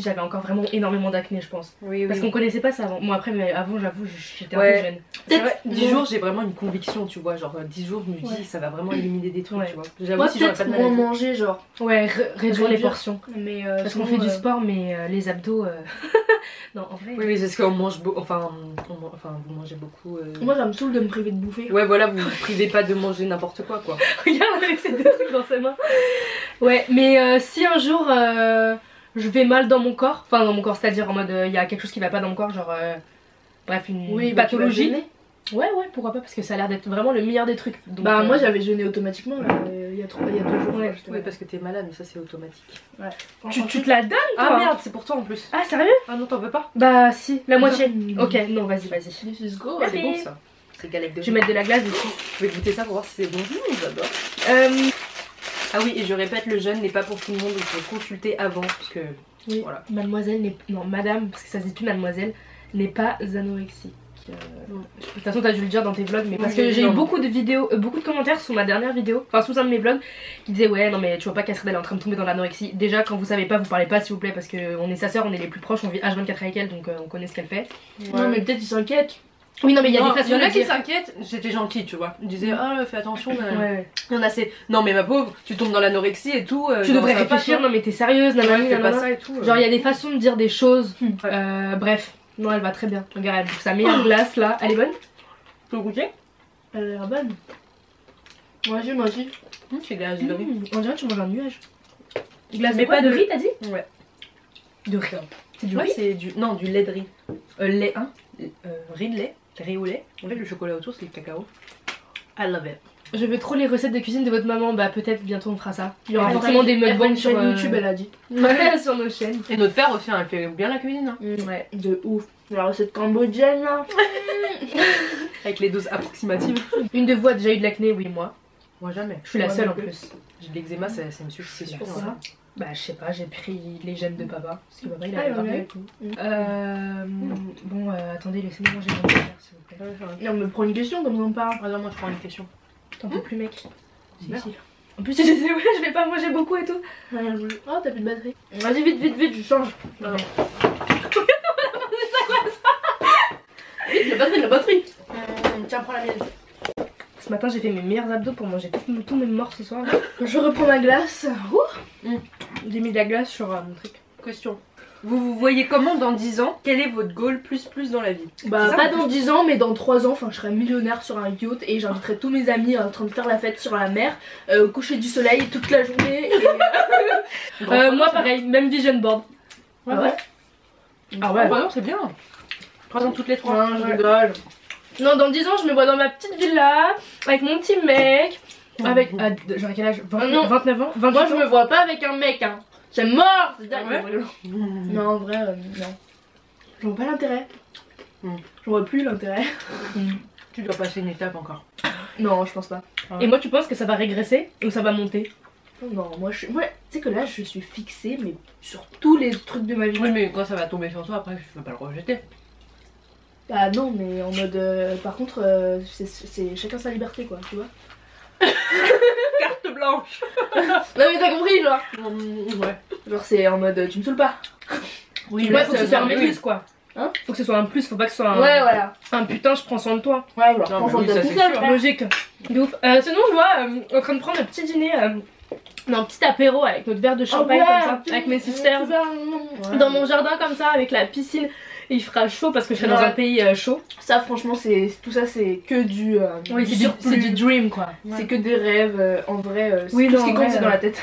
[SPEAKER 2] j'avais encore vraiment énormément d'acné, je pense.
[SPEAKER 3] Oui, oui.
[SPEAKER 2] Parce qu'on connaissait pas ça avant. Moi après, mais avant j'avoue, j'étais un
[SPEAKER 3] Ouais.
[SPEAKER 2] peu jeune.
[SPEAKER 3] C'est vrai, 10
[SPEAKER 1] Bon.
[SPEAKER 3] jours, j'ai vraiment une conviction, tu vois. Genre, 10 jours, je me dis,
[SPEAKER 1] Ouais.
[SPEAKER 3] ça va vraiment éliminer des trucs,
[SPEAKER 2] Ouais.
[SPEAKER 3] tu vois. J'avoue,
[SPEAKER 1] Moi,
[SPEAKER 3] si j'aurais pas
[SPEAKER 1] peut-être
[SPEAKER 3] de
[SPEAKER 1] moins
[SPEAKER 3] maladie.
[SPEAKER 1] manger, genre.
[SPEAKER 2] Ouais, réduire les
[SPEAKER 1] Réduire.
[SPEAKER 2] portions.
[SPEAKER 1] Mais
[SPEAKER 2] Parce qu'on
[SPEAKER 1] sinon,
[SPEAKER 2] fait du sport, mais les abdos. Non, en vrai.
[SPEAKER 3] Oui, mais c'est parce qu'on mange beaucoup. Enfin, vous mangez beaucoup.
[SPEAKER 1] Moi, ça me saoule de me priver de bouffer.
[SPEAKER 3] Ouais, voilà, vous vous privez pas de manger n'importe quoi, quoi.
[SPEAKER 2] Regarde avec ces deux trucs dans ses mains. Ouais, mais si un jour je vais mal dans mon corps, enfin dans mon corps, c'est-à-dire en mode il y a quelque chose qui va pas dans mon corps, genre bref, une
[SPEAKER 1] Oui, bah, tu vas
[SPEAKER 2] pathologie.
[SPEAKER 1] jeûner.
[SPEAKER 2] Ouais, pourquoi pas, parce que ça a l'air d'être vraiment le meilleur des trucs. Donc,
[SPEAKER 1] Bah, moi, j'avais jeûné automatiquement, là, il y a 2 jours.
[SPEAKER 2] Ouais,
[SPEAKER 1] j'étais
[SPEAKER 3] Oui,
[SPEAKER 1] là.
[SPEAKER 3] parce que t'es malade, mais ça c'est automatique.
[SPEAKER 2] tu te la donnes toi?
[SPEAKER 3] Ah merde, c'est pour toi en plus.
[SPEAKER 2] Ah, sérieux?
[SPEAKER 3] Ah non, t'en veux pas?
[SPEAKER 2] Bah, si, la moitié.
[SPEAKER 1] Mmh.
[SPEAKER 2] Ok, non, vas-y.
[SPEAKER 1] This is go.
[SPEAKER 3] C'est bon ça. C'est galette de
[SPEAKER 2] Je vais mettre de la glace dessus.
[SPEAKER 3] Je vais goûter ça pour voir si c'est bon. J'adore. Ah oui, et je répète, le jeûne n'est pas pour tout le monde, il faut consulter avant, parce que...
[SPEAKER 2] Oui,
[SPEAKER 3] Voilà.
[SPEAKER 2] mademoiselle n'est... Non, madame, parce que ça se dit plus mademoiselle, n'est pas anorexique. De toute façon t'as dû le dire dans tes vlogs, mais parce
[SPEAKER 3] Oui,
[SPEAKER 2] que j'ai eu
[SPEAKER 3] non.
[SPEAKER 2] beaucoup de vidéos, beaucoup de commentaires sous ma dernière vidéo, enfin sous un de mes vlogs, qui disaient ouais non mais tu vois pas qu'Astrid elle est en train de tomber dans l'anorexie. Déjà quand vous savez pas, vous parlez pas s'il vous plaît, parce qu'on est sa sœur, on est les plus proches, on vit H24 avec elle, donc on connaît ce qu'elle fait.
[SPEAKER 1] Non, mais peut-être ils s'inquiètent.
[SPEAKER 2] Oui non mais il y a
[SPEAKER 3] Non,
[SPEAKER 2] des façons
[SPEAKER 3] y en
[SPEAKER 2] de
[SPEAKER 3] a qui
[SPEAKER 2] dire.
[SPEAKER 3] s'inquiètent, j'étais gentille, tu vois. Ils disaient, ah, fais attention.
[SPEAKER 2] Ouais.
[SPEAKER 3] Il y en a, c'est. Non, mais ma pauvre, tu tombes dans l'anorexie et tout.
[SPEAKER 2] Tu devrais
[SPEAKER 3] ça va pas,
[SPEAKER 2] réfléchir,
[SPEAKER 3] toi.
[SPEAKER 2] non mais t'es sérieuse, nanani,
[SPEAKER 3] Ouais, fais pas
[SPEAKER 2] nanana.
[SPEAKER 3] ça et tout.
[SPEAKER 2] Genre il y a des façons de dire des choses,
[SPEAKER 3] Ouais.
[SPEAKER 2] bref. Non elle va très bien, regarde elle bouffe sa meilleure glace là, elle est bonne?
[SPEAKER 3] Tu peux goûter?
[SPEAKER 1] Elle a l'air bonne. Moi aussi.
[SPEAKER 3] C'est glace de riz.
[SPEAKER 2] On dirait que tu manges un nuage. Glace
[SPEAKER 3] Mais
[SPEAKER 2] de quoi?
[SPEAKER 3] pas
[SPEAKER 2] De
[SPEAKER 3] de-
[SPEAKER 2] riz t'as dit?
[SPEAKER 3] Ouais.
[SPEAKER 2] De riz. C'est du
[SPEAKER 3] Ouais,
[SPEAKER 2] riz?
[SPEAKER 3] c'est du. Non, du lait de riz. Lait 1. Riz de lait. Riz au lait. En fait, le chocolat autour, c'est le cacao. I love it.
[SPEAKER 2] Je veux trop les recettes de cuisine de votre maman. Bah peut-être bientôt on fera ça. Il y aura
[SPEAKER 1] Elle
[SPEAKER 2] forcément des
[SPEAKER 1] fera
[SPEAKER 2] mukbangs
[SPEAKER 1] une
[SPEAKER 2] sur
[SPEAKER 1] chaîne YouTube, elle a dit.
[SPEAKER 2] Ouais, sur nos chaînes.
[SPEAKER 3] Et notre père aussi, elle fait bien la cuisine. Hein.
[SPEAKER 1] Ouais, de ouf. La recette cambodgienne là.
[SPEAKER 3] Avec les doses approximatives.
[SPEAKER 2] Une de vous a déjà eu de l'acné, oui moi.
[SPEAKER 3] Moi jamais.
[SPEAKER 2] Je suis la
[SPEAKER 1] Ouais,
[SPEAKER 2] seule
[SPEAKER 1] non
[SPEAKER 2] en
[SPEAKER 1] plus.
[SPEAKER 2] plus.
[SPEAKER 3] J'ai de l'eczéma, ça me suffit, c'est sûr.
[SPEAKER 1] Pourquoi?
[SPEAKER 2] Bah je sais pas, j'ai pris les gènes de papa. Parce que papa il
[SPEAKER 1] Ah,
[SPEAKER 2] avait pas
[SPEAKER 1] ouais.
[SPEAKER 2] bien et tout.
[SPEAKER 1] Mm.
[SPEAKER 2] Bon attendez, laissez-moi manger mon dessert s'il vous plaît.
[SPEAKER 1] Et on me prend une question comme on parle.
[SPEAKER 3] Attends, moi je prends une question.
[SPEAKER 2] T'en peux plus mec. Si,
[SPEAKER 1] Merde.
[SPEAKER 2] si. En plus je disais ouais je vais pas manger beaucoup et tout.
[SPEAKER 1] Oh, t'as plus de batterie. Vas-y, vite, vite, vite, je change.
[SPEAKER 3] Non. Vite, la batterie.
[SPEAKER 1] Tiens, prends la mienne.
[SPEAKER 2] Ce matin j'ai fait mes meilleurs abdos pour manger tous mes morts ce soir.
[SPEAKER 1] Je reprends ma glace.
[SPEAKER 2] J'ai mis de la glace sur mon truc.
[SPEAKER 3] Question. Vous voyez comment dans 10 ans? Quel est votre goal plus dans la vie?
[SPEAKER 1] Bah,
[SPEAKER 3] C'est ça,
[SPEAKER 1] pas
[SPEAKER 3] en
[SPEAKER 1] dans
[SPEAKER 3] plus.
[SPEAKER 1] 10 ans, mais dans 3 ans, enfin, je serai millionnaire sur un yacht et j'inviterai tous mes amis en train de faire la fête sur la mer, au coucher du soleil toute la journée. Et,
[SPEAKER 2] Moi pareil, même vision board.
[SPEAKER 1] Ah ouais?
[SPEAKER 2] Ah ouais.
[SPEAKER 3] non, c'est bien. 3 ans toutes les 3.
[SPEAKER 1] Non, je rigole.
[SPEAKER 2] Non, dans 10 ans, je me vois dans ma petite villa, avec mon petit mec, avec. J'aurais quel âge 20,
[SPEAKER 1] Non.
[SPEAKER 2] 29 ans 28
[SPEAKER 1] Moi, je
[SPEAKER 2] ans.
[SPEAKER 1] me vois pas avec un mec, hein. C'est mort! C'est
[SPEAKER 3] Ah ouais?
[SPEAKER 1] Non, en vrai, non. Je vois pas l'intérêt.
[SPEAKER 3] Mm.
[SPEAKER 1] Je vois plus l'intérêt.
[SPEAKER 3] Tu dois passer une étape encore.
[SPEAKER 1] Non, je pense pas.
[SPEAKER 2] Et moi, tu penses que ça va régresser ou ça va monter?
[SPEAKER 1] Non, moi, tu sais que là, je suis fixée, mais sur tous les trucs de ma vie.
[SPEAKER 3] Oui, mais quand ça va tomber sur toi, après, je peux pas le rejeter.
[SPEAKER 1] Ah non, mais en mode. Par contre, c'est chacun sa liberté, quoi, tu vois.
[SPEAKER 3] Carte blanche.
[SPEAKER 1] Non, mais t'as compris, genre.
[SPEAKER 3] Ouais.
[SPEAKER 1] Genre, c'est en mode tu me saoules pas.
[SPEAKER 3] Oui,
[SPEAKER 2] Ouais, faut que ce soit un
[SPEAKER 3] oui.
[SPEAKER 2] plus quoi.
[SPEAKER 1] Hein?
[SPEAKER 2] Faut que ce soit un plus, faut pas que ce soit un.
[SPEAKER 1] Ouais, voilà.
[SPEAKER 2] Un putain, je prends soin de toi.
[SPEAKER 1] Ouais, voilà.
[SPEAKER 3] Non,
[SPEAKER 1] Prends
[SPEAKER 3] mais
[SPEAKER 1] soin
[SPEAKER 3] oui,
[SPEAKER 1] de
[SPEAKER 3] ça,
[SPEAKER 1] tout
[SPEAKER 3] c'est
[SPEAKER 1] seul,
[SPEAKER 3] sûr.
[SPEAKER 1] frère.
[SPEAKER 2] Logique. De ouf. Sinon, je vois en train de prendre un petit dîner, un petit apéro avec notre verre de champagne
[SPEAKER 1] ouais,
[SPEAKER 2] comme ça, avec mes sisters.
[SPEAKER 1] Ouais.
[SPEAKER 2] Dans mon jardin comme ça, avec la piscine. Il fera chaud parce que je serai dans
[SPEAKER 1] Ouais.
[SPEAKER 2] un pays chaud.
[SPEAKER 1] Ça, franchement, tout ça, c'est que du.
[SPEAKER 2] Oui,
[SPEAKER 1] du
[SPEAKER 2] c'est
[SPEAKER 1] surplus.
[SPEAKER 2] du dream quoi.
[SPEAKER 1] C'est que des rêves, en vrai.
[SPEAKER 2] Oui,
[SPEAKER 1] tout
[SPEAKER 2] non,
[SPEAKER 1] ce qui
[SPEAKER 2] en
[SPEAKER 1] compte,
[SPEAKER 2] vrai,
[SPEAKER 1] c'est dans la tête.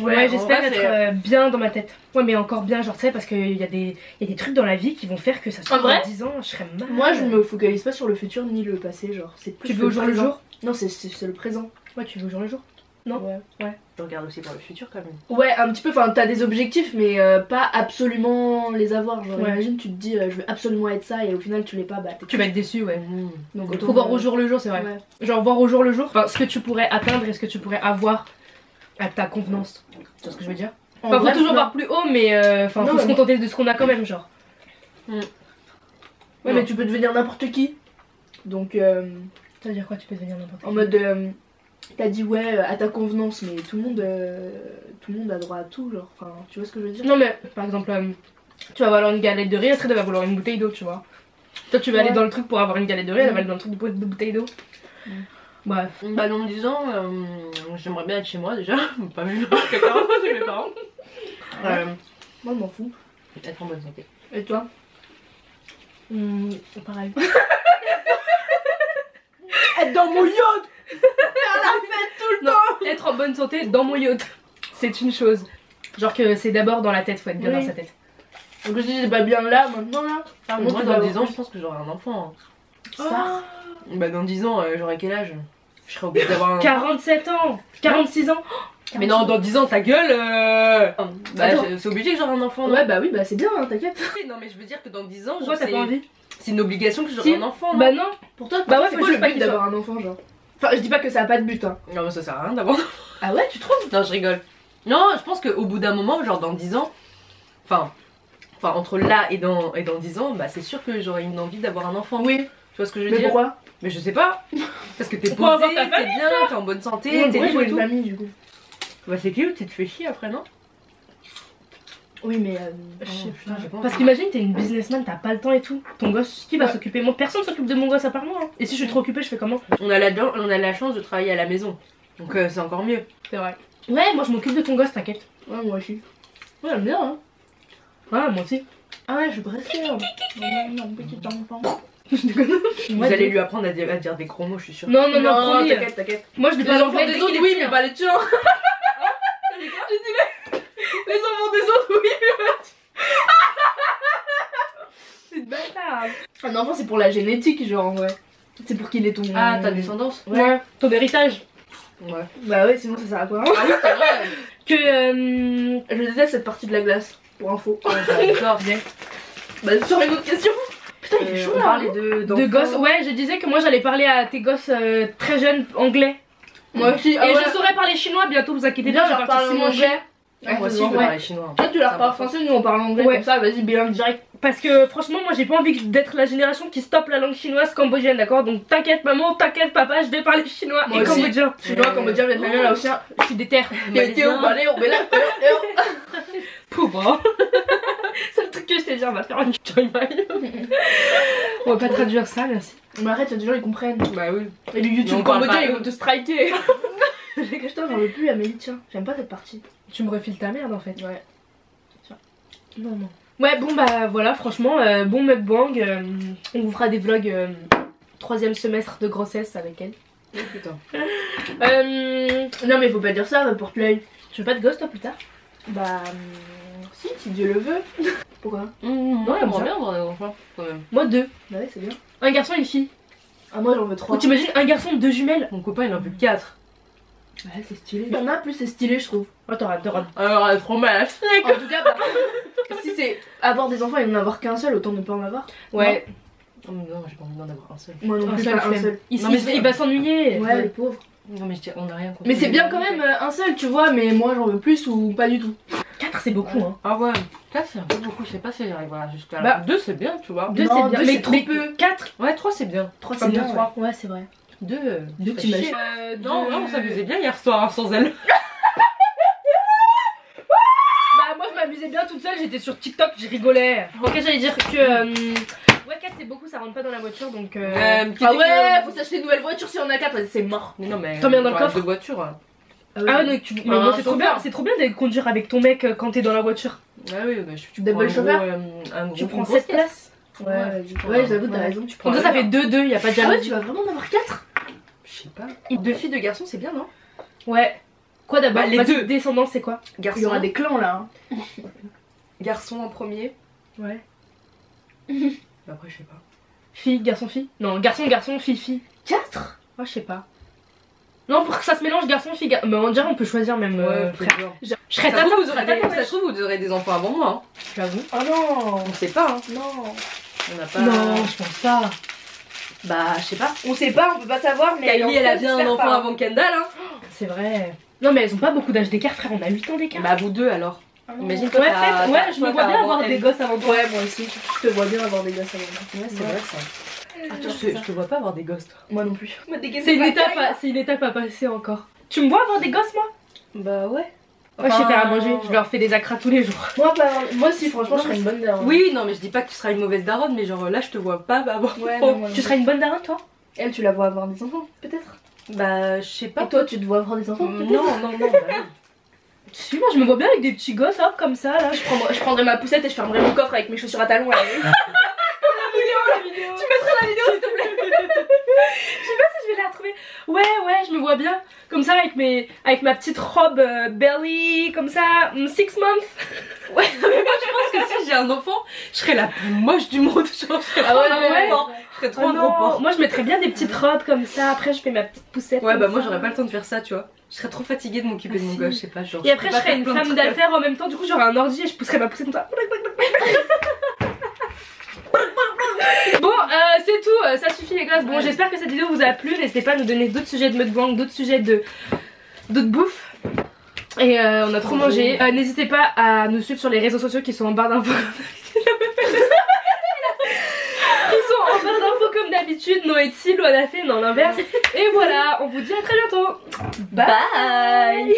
[SPEAKER 2] Ouais,
[SPEAKER 3] en
[SPEAKER 2] j'espère
[SPEAKER 3] vrai,
[SPEAKER 2] être
[SPEAKER 3] c'est-
[SPEAKER 2] bien dans ma tête. Ouais, mais encore bien, genre, tu sais, parce qu'il y a des trucs dans la vie qui vont faire que ça soit
[SPEAKER 1] En vrai,
[SPEAKER 2] dans 10 ans, je serais mal.
[SPEAKER 1] Moi, je me focalise pas sur le futur ni le passé, genre. C'est plus
[SPEAKER 2] Tu veux au jour le
[SPEAKER 1] présent.
[SPEAKER 2] jour?
[SPEAKER 1] Non, c'est le présent.
[SPEAKER 2] Ouais, tu veux au jour le jour. Non.
[SPEAKER 1] Ouais.
[SPEAKER 3] Je regarde aussi pour le futur quand même.
[SPEAKER 1] Ouais, un petit peu, enfin, t'as des objectifs, mais pas absolument les avoir. Genre,
[SPEAKER 2] Ouais.
[SPEAKER 1] imagine, tu te dis, je veux absolument être ça, et au final, tu l'es pas, bah, t'es
[SPEAKER 2] Tu vas être déçu, ouais.
[SPEAKER 1] Donc, autant,
[SPEAKER 2] Faut voir au jour le jour, c'est vrai.
[SPEAKER 1] Ouais.
[SPEAKER 2] Genre, voir au jour le jour, enfin, ce que tu pourrais atteindre et ce que tu pourrais avoir à ta convenance. Tu vois ce que je veux dire?
[SPEAKER 1] En
[SPEAKER 2] Enfin,
[SPEAKER 1] vrai,
[SPEAKER 2] faut toujours
[SPEAKER 1] non.
[SPEAKER 2] voir plus haut, mais enfin,
[SPEAKER 1] Non,
[SPEAKER 2] faut
[SPEAKER 1] mais
[SPEAKER 2] se
[SPEAKER 1] moi-
[SPEAKER 2] contenter de ce qu'on a quand même, genre.
[SPEAKER 1] Ouais,
[SPEAKER 3] Non.
[SPEAKER 1] mais tu peux devenir n'importe qui. Donc,
[SPEAKER 2] Ça veut dire quoi, tu peux devenir n'importe
[SPEAKER 1] en mode, t'as dit ouais, à ta convenance, mais tout le monde a droit à tout, genre. Enfin, tu vois ce que je veux dire?
[SPEAKER 2] Non, mais par exemple, tu vas vouloir une galette de riz, elle va vouloir une bouteille d'eau, tu vois. Toi, tu vas aller
[SPEAKER 1] Ouais.
[SPEAKER 2] dans le truc pour avoir une galette de riz, elle va aller dans le truc de bouteille d'eau. Bref.
[SPEAKER 3] Bah, dans 10 ans, j'aimerais bien être chez moi déjà. Pas vivre quelqu'un chez mes parents.
[SPEAKER 1] Moi, je m'en fous.
[SPEAKER 3] Être en bonne santé.
[SPEAKER 1] Et toi?
[SPEAKER 2] Pareil.
[SPEAKER 3] Être dans mon yacht.
[SPEAKER 2] Non, être en bonne santé dans mon yacht, c'est une chose. Genre que c'est d'abord dans la tête, faut être bien
[SPEAKER 1] Oui.
[SPEAKER 2] dans sa tête.
[SPEAKER 1] Donc, je dis, c'est pas bien là, maintenant là.
[SPEAKER 3] Ah,
[SPEAKER 1] Moi,
[SPEAKER 3] moi,
[SPEAKER 1] tu
[SPEAKER 3] dans
[SPEAKER 1] vas
[SPEAKER 3] 10 ans,
[SPEAKER 1] avoir
[SPEAKER 3] je pense que j'aurai un enfant.
[SPEAKER 1] Ça.
[SPEAKER 3] Bah, dans 10 ans, j'aurai quel âge? Je serai obligée d'avoir un.
[SPEAKER 2] 47 ans 46 ans.
[SPEAKER 3] Mais non, dans 10 ans, ta gueule Bah,
[SPEAKER 1] Attends.
[SPEAKER 3] c'est obligé que j'aurai un enfant, non?
[SPEAKER 1] Ouais, bah oui, bah c'est bien, hein, t'inquiète.
[SPEAKER 3] Non, mais je veux dire que dans 10 ans,
[SPEAKER 2] Pourquoi
[SPEAKER 3] genre,
[SPEAKER 2] t'as pas envie?
[SPEAKER 3] c'est une obligation que j'aurai
[SPEAKER 2] Si.
[SPEAKER 3] un enfant, non?
[SPEAKER 2] Bah non.
[SPEAKER 1] Pour toi,
[SPEAKER 2] Bah ouais,
[SPEAKER 1] c'est
[SPEAKER 2] faut
[SPEAKER 1] quoi
[SPEAKER 2] juste
[SPEAKER 1] le
[SPEAKER 2] pas
[SPEAKER 1] but
[SPEAKER 2] qu'il
[SPEAKER 1] d'avoir un enfant, genre? Enfin, je dis pas que ça a pas de but, hein.
[SPEAKER 3] Non, mais ça sert à rien d'avoir.
[SPEAKER 1] Ah ouais, tu trouves?
[SPEAKER 3] Non, je rigole. Non, je pense qu'au bout d'un moment, genre dans 10 ans, enfin entre là et dans 10 ans, bah c'est sûr que j'aurai une envie d'avoir un enfant.
[SPEAKER 1] Oui.
[SPEAKER 3] Tu vois ce que je veux
[SPEAKER 1] Mais
[SPEAKER 3] dire?
[SPEAKER 1] pourquoi?
[SPEAKER 3] Mais je sais pas. Parce que t'es
[SPEAKER 2] Pour
[SPEAKER 3] posée,
[SPEAKER 2] avoir ta
[SPEAKER 3] t'es bien, t'es en bonne santé,
[SPEAKER 1] Oui,
[SPEAKER 3] t'es
[SPEAKER 1] pourquoi
[SPEAKER 3] libre
[SPEAKER 1] j'ai
[SPEAKER 3] et
[SPEAKER 1] une
[SPEAKER 3] tout.
[SPEAKER 1] famille du coup?
[SPEAKER 3] Bah c'est cute, tu te fais chier après, non?
[SPEAKER 1] Oui, mais.
[SPEAKER 2] Je sais
[SPEAKER 3] putain, j'ai pas envie.
[SPEAKER 2] Parce qu'imagine, t'es une businessman, t'as pas le temps et tout. Ton gosse, qui va s'occuper? Moi, personne s'occupe de mon gosse à part moi. Hein. Et si je suis trop occupée, je fais comment?
[SPEAKER 3] On a la chance de travailler à la maison. Donc c'est encore mieux.
[SPEAKER 2] C'est vrai. Ouais, moi je m'occupe de ton gosse, t'inquiète.
[SPEAKER 1] Ouais, moi aussi. Ouais, j'aime bien, hein.
[SPEAKER 2] Ouais, moi aussi.
[SPEAKER 1] Ah ouais, je suis pressée. Mon petit enfant.
[SPEAKER 3] Vous allez lui apprendre à dire des gros mots, je suis sûre.
[SPEAKER 2] Non, non, non, promis.
[SPEAKER 1] t'inquiète, t'inquiète.
[SPEAKER 2] Moi je dis
[SPEAKER 1] Les
[SPEAKER 2] pas
[SPEAKER 1] enfants
[SPEAKER 2] l'anglais
[SPEAKER 1] des
[SPEAKER 2] dès
[SPEAKER 1] autres,
[SPEAKER 2] qu'il est
[SPEAKER 1] oui,
[SPEAKER 2] petit,
[SPEAKER 1] mais
[SPEAKER 2] hein.
[SPEAKER 1] pas les tiens. J'ai dit les enfants des autres, oui, mais pas
[SPEAKER 2] C'est une bâtard.
[SPEAKER 1] un enfant, c'est pour la génétique, genre en vrai. C'est pour qu'il ait ton.
[SPEAKER 3] Ah, ta descendance.
[SPEAKER 2] Ouais, ton héritage.
[SPEAKER 3] Ouais.
[SPEAKER 1] Bah ouais, sinon ça sert à quoi hein.
[SPEAKER 3] Ah oui, c'est vrai.
[SPEAKER 2] Que.
[SPEAKER 1] Je déteste cette partie de la glace, pour info.
[SPEAKER 3] J'adore.
[SPEAKER 1] Bah sur une autre question. Putain, il fait chaud
[SPEAKER 3] On
[SPEAKER 1] là.
[SPEAKER 3] parlait
[SPEAKER 2] De gosses, ouais, je disais que moi j'allais parler à tes gosses très jeunes anglais.
[SPEAKER 1] Moi aussi.
[SPEAKER 2] Et je saurais parler chinois bientôt, vous inquiétez
[SPEAKER 1] Bien,
[SPEAKER 2] pas,
[SPEAKER 1] je
[SPEAKER 2] j'ai
[SPEAKER 1] leur
[SPEAKER 2] parti
[SPEAKER 1] parle
[SPEAKER 2] 6 mois
[SPEAKER 1] en anglais.
[SPEAKER 3] Moi aussi, je veux parler chinois.
[SPEAKER 1] Toi, tu leur
[SPEAKER 3] Ça
[SPEAKER 1] parles
[SPEAKER 3] va.
[SPEAKER 1] français, nous on parle anglais.
[SPEAKER 2] Ouais.
[SPEAKER 1] Comme ça, vas-y, bilingue direct.
[SPEAKER 2] Parce que franchement, moi j'ai pas envie d'être la génération qui stoppe la langue chinoise cambodgienne, d'accord? Donc t'inquiète maman, t'inquiète papa, je vais parler chinois
[SPEAKER 1] Moi
[SPEAKER 2] et
[SPEAKER 1] aussi.
[SPEAKER 2] cambodgien.
[SPEAKER 1] Chinois, cambodgien, vietnamien, laotien.
[SPEAKER 2] Je suis déter. Pauvre. C'est le truc que je t'ai dit, on va faire une joy On va pas traduire ça, merci.
[SPEAKER 1] Mais arrête, des gens ils comprennent.
[SPEAKER 3] Bah oui.
[SPEAKER 1] Et le
[SPEAKER 3] Mais
[SPEAKER 1] YouTube
[SPEAKER 3] on parle
[SPEAKER 1] cambodgien
[SPEAKER 3] pas.
[SPEAKER 1] ils vont te striker. Putain, j'en veux plus, Amélie, tiens. J'aime pas cette partie.
[SPEAKER 2] Tu me refiles ta merde en fait.
[SPEAKER 1] Ouais.
[SPEAKER 2] Non, non. Ouais, bon bah voilà, franchement, bon mukbang. On vous fera des vlogs 3e semestre de grossesse avec elle.
[SPEAKER 3] Oh putain.
[SPEAKER 1] Non, mais faut pas dire ça, porte l'œil.
[SPEAKER 2] Tu veux pas de gosse toi plus tard?
[SPEAKER 1] Bah. Si Dieu le veut. Pourquoi?
[SPEAKER 3] Non,
[SPEAKER 2] comme
[SPEAKER 3] j'aimerais
[SPEAKER 2] ça.
[SPEAKER 3] bien avoir des enfants quand même.
[SPEAKER 2] Moi 2.
[SPEAKER 1] Bah ouais, c'est bien.
[SPEAKER 2] Un garçon et une fille.
[SPEAKER 1] Ah, moi j'en veux 3.
[SPEAKER 2] Ou t'imagines un garçon, 2 jumelles?
[SPEAKER 3] Mon copain il en veut 4.
[SPEAKER 1] Ouais, c'est stylé. Il y en a plus, c'est stylé, je trouve.
[SPEAKER 2] Oh t'auras.
[SPEAKER 3] Alors elle est trop mal.
[SPEAKER 1] En tout cas, bah, si c'est avoir des enfants et n'en avoir qu'un seul, autant ne pas en avoir.
[SPEAKER 2] Ouais.
[SPEAKER 3] Non, j'ai pas envie d'en avoir un seul.
[SPEAKER 1] Moi non
[SPEAKER 2] Un
[SPEAKER 1] plus,
[SPEAKER 2] seul,
[SPEAKER 1] pas un
[SPEAKER 2] flemme.
[SPEAKER 1] seul.
[SPEAKER 2] Non, mais il va s'ennuyer.
[SPEAKER 1] Ouais, le pauvre.
[SPEAKER 3] Non, mais je dis, on a rien contre.
[SPEAKER 1] Mais c'est bien quand même un seul, tu vois, mais moi j'en veux plus ou pas du tout.
[SPEAKER 2] 4 c'est beaucoup hein.
[SPEAKER 3] Ah ouais, 4 c'est un peu beaucoup, je sais pas si j'arriverai jusqu'à
[SPEAKER 2] Bah,
[SPEAKER 3] 2 c'est bien, tu vois.
[SPEAKER 2] 2
[SPEAKER 1] Non,
[SPEAKER 2] c'est bien.
[SPEAKER 1] deux,
[SPEAKER 2] Mais
[SPEAKER 1] c'est trop peu.
[SPEAKER 2] 4
[SPEAKER 3] Ouais, 3 c'est bien.
[SPEAKER 1] 3
[SPEAKER 2] comme
[SPEAKER 1] c'est bien.
[SPEAKER 2] 3. Ouais, c'est vrai.
[SPEAKER 3] 2,
[SPEAKER 1] Deux, t'imagines.
[SPEAKER 3] Non, on s'amusait bien hier soir hein, sans elle.
[SPEAKER 2] Bah moi je m'amusais bien toute seule, j'étais sur TikTok, je rigolais. Ok, j'allais dire que ouais 4 c'est beaucoup, ça rentre pas dans la voiture donc
[SPEAKER 1] Ah ouais, faut s'acheter une nouvelle voiture si on a 4, c'est mort.
[SPEAKER 3] Mais non, mais.
[SPEAKER 2] T'en mets dans le
[SPEAKER 3] on parle
[SPEAKER 2] coffre
[SPEAKER 3] de voiture. Hein.
[SPEAKER 2] Ah ouais, donc tu... mais moi, c'est trop bien,
[SPEAKER 1] chauffeur.
[SPEAKER 2] c'est trop bien de conduire avec ton mec quand t'es dans la voiture.
[SPEAKER 3] Ah oui, bah tu
[SPEAKER 1] Double
[SPEAKER 3] prends un
[SPEAKER 1] chauffeur.
[SPEAKER 3] gros, un gros,
[SPEAKER 2] Tu prends
[SPEAKER 3] une
[SPEAKER 2] 7
[SPEAKER 3] grosse caisse.
[SPEAKER 2] places.
[SPEAKER 1] Ouais, j'avoue, t'as
[SPEAKER 2] Ouais.
[SPEAKER 1] raison. Tu
[SPEAKER 2] Comme ça fait 2-2, y a pas de
[SPEAKER 1] Ah ouais,
[SPEAKER 2] jalousie.
[SPEAKER 1] tu vas vraiment en avoir 4?
[SPEAKER 3] Je sais pas.
[SPEAKER 1] 2 filles, 2 garçons, c'est bien, non?
[SPEAKER 2] Ouais. Quoi d'abord?
[SPEAKER 3] Bah, les
[SPEAKER 2] Vas-y,
[SPEAKER 3] deux.
[SPEAKER 2] descendance c'est quoi?
[SPEAKER 1] Il y aura des clans là. Hein.
[SPEAKER 3] Garçons en premier.
[SPEAKER 2] Ouais.
[SPEAKER 3] Après, je sais pas.
[SPEAKER 2] Fille, garçon, fille? Non, garçon, fille.
[SPEAKER 1] 4?
[SPEAKER 2] Moi je sais pas. Non, pour que ça se mélange garçon, fille, mais on dirait on peut choisir même frère. Je serais
[SPEAKER 3] Ça
[SPEAKER 2] tata,
[SPEAKER 3] se
[SPEAKER 2] je serais tata,
[SPEAKER 3] ça se trouve, vous aurez des enfants avant moi. Hein.
[SPEAKER 2] j'avoue.
[SPEAKER 1] Oh non.
[SPEAKER 3] On sait pas. Hein.
[SPEAKER 1] Non.
[SPEAKER 3] On n'a pas.
[SPEAKER 2] Non, je pense pas.
[SPEAKER 3] Bah, je sais pas.
[SPEAKER 1] On sait pas, on peut pas savoir, mais.
[SPEAKER 3] Kylie, elle a bien un enfant avant Kendall. Hein.
[SPEAKER 2] C'est vrai. Non, mais elles ont pas beaucoup d'âge d'écart, frère, on a 8 ans d'écart.
[SPEAKER 3] Bah, vous deux alors. Imagine
[SPEAKER 2] Ouais,
[SPEAKER 3] toi.
[SPEAKER 2] peut-être, ouais, je me vois bien avoir des gosses avant toi.
[SPEAKER 1] Ouais, moi aussi. Je te vois bien avoir des gosses avant moi.
[SPEAKER 3] Ouais, c'est vrai ça. Attends, je te vois pas avoir des gosses toi.
[SPEAKER 1] Moi non plus.
[SPEAKER 2] C'est une étape à passer encore. Tu me vois avoir des gosses, moi?
[SPEAKER 3] Bah, ouais.
[SPEAKER 2] Moi, je sais faire à manger, je leur fais des acras tous les jours.
[SPEAKER 1] Moi aussi, franchement, je serais une bonne daronne.
[SPEAKER 3] Oui, non, mais je dis pas que tu seras une mauvaise daronne, mais genre là, je te vois pas avoir.
[SPEAKER 1] Ouais,
[SPEAKER 3] Oh,
[SPEAKER 1] non,
[SPEAKER 2] Tu seras une bonne daronne, toi?
[SPEAKER 1] Elle, tu la vois avoir des enfants, peut-être?
[SPEAKER 3] Bah, je sais pas.
[SPEAKER 1] Et toi, tu te vois avoir des enfants, peut-être?
[SPEAKER 3] Non, bah non.
[SPEAKER 2] Si, moi, je me vois bien avec des petits gosses, hop, comme ça, là.
[SPEAKER 1] Je prendrais ma poussette et je fermerais mon coffre avec mes chaussures à talons.
[SPEAKER 2] Tu mettras la vidéo, s'il te plaît. Je sais pas si je vais la retrouver. Ouais, je me vois bien. Comme ça, avec ma petite robe belly, comme ça, 6 months.
[SPEAKER 3] Ouais, mais moi je pense que si j'ai un enfant, je serais la plus moche du monde. Genre, je serais
[SPEAKER 1] Ah ouais,
[SPEAKER 3] trop un
[SPEAKER 1] ouais,
[SPEAKER 3] gros porc. Je serais trop
[SPEAKER 2] Oh
[SPEAKER 3] un gros
[SPEAKER 2] non,
[SPEAKER 3] porc.
[SPEAKER 2] moi je mettrais bien des petites robes comme ça, après je fais ma petite poussette.
[SPEAKER 3] Ouais,
[SPEAKER 2] comme
[SPEAKER 3] bah moi
[SPEAKER 2] ça.
[SPEAKER 3] j'aurais pas le temps de faire ça, tu vois. Je serais trop fatiguée de m'occuper de mon
[SPEAKER 2] si.
[SPEAKER 3] gosse, je sais pas. Genre,
[SPEAKER 2] Et après
[SPEAKER 3] peux
[SPEAKER 2] je
[SPEAKER 3] pas
[SPEAKER 2] serais
[SPEAKER 3] faire
[SPEAKER 2] une
[SPEAKER 3] plein de
[SPEAKER 2] femme
[SPEAKER 3] trucs.
[SPEAKER 2] d'affaires en même temps, du coup j'aurais un ordi et je pousserais ma poussette comme ça. Bon, c'est tout, ça suffit les gosses. Bon, j'espère que cette vidéo vous a plu. N'hésitez pas à nous donner d'autres sujets de mukbang, d'autres sujets d'autres bouffes. Et on a trop mangé. N'hésitez pas à nous suivre sur les réseaux sociaux qui sont en barre d'infos. Qui sont en barre d'infos comme d'habitude. Noétie, Loanafé, non l'inverse. Et voilà, on vous dit à très bientôt.
[SPEAKER 3] Bye.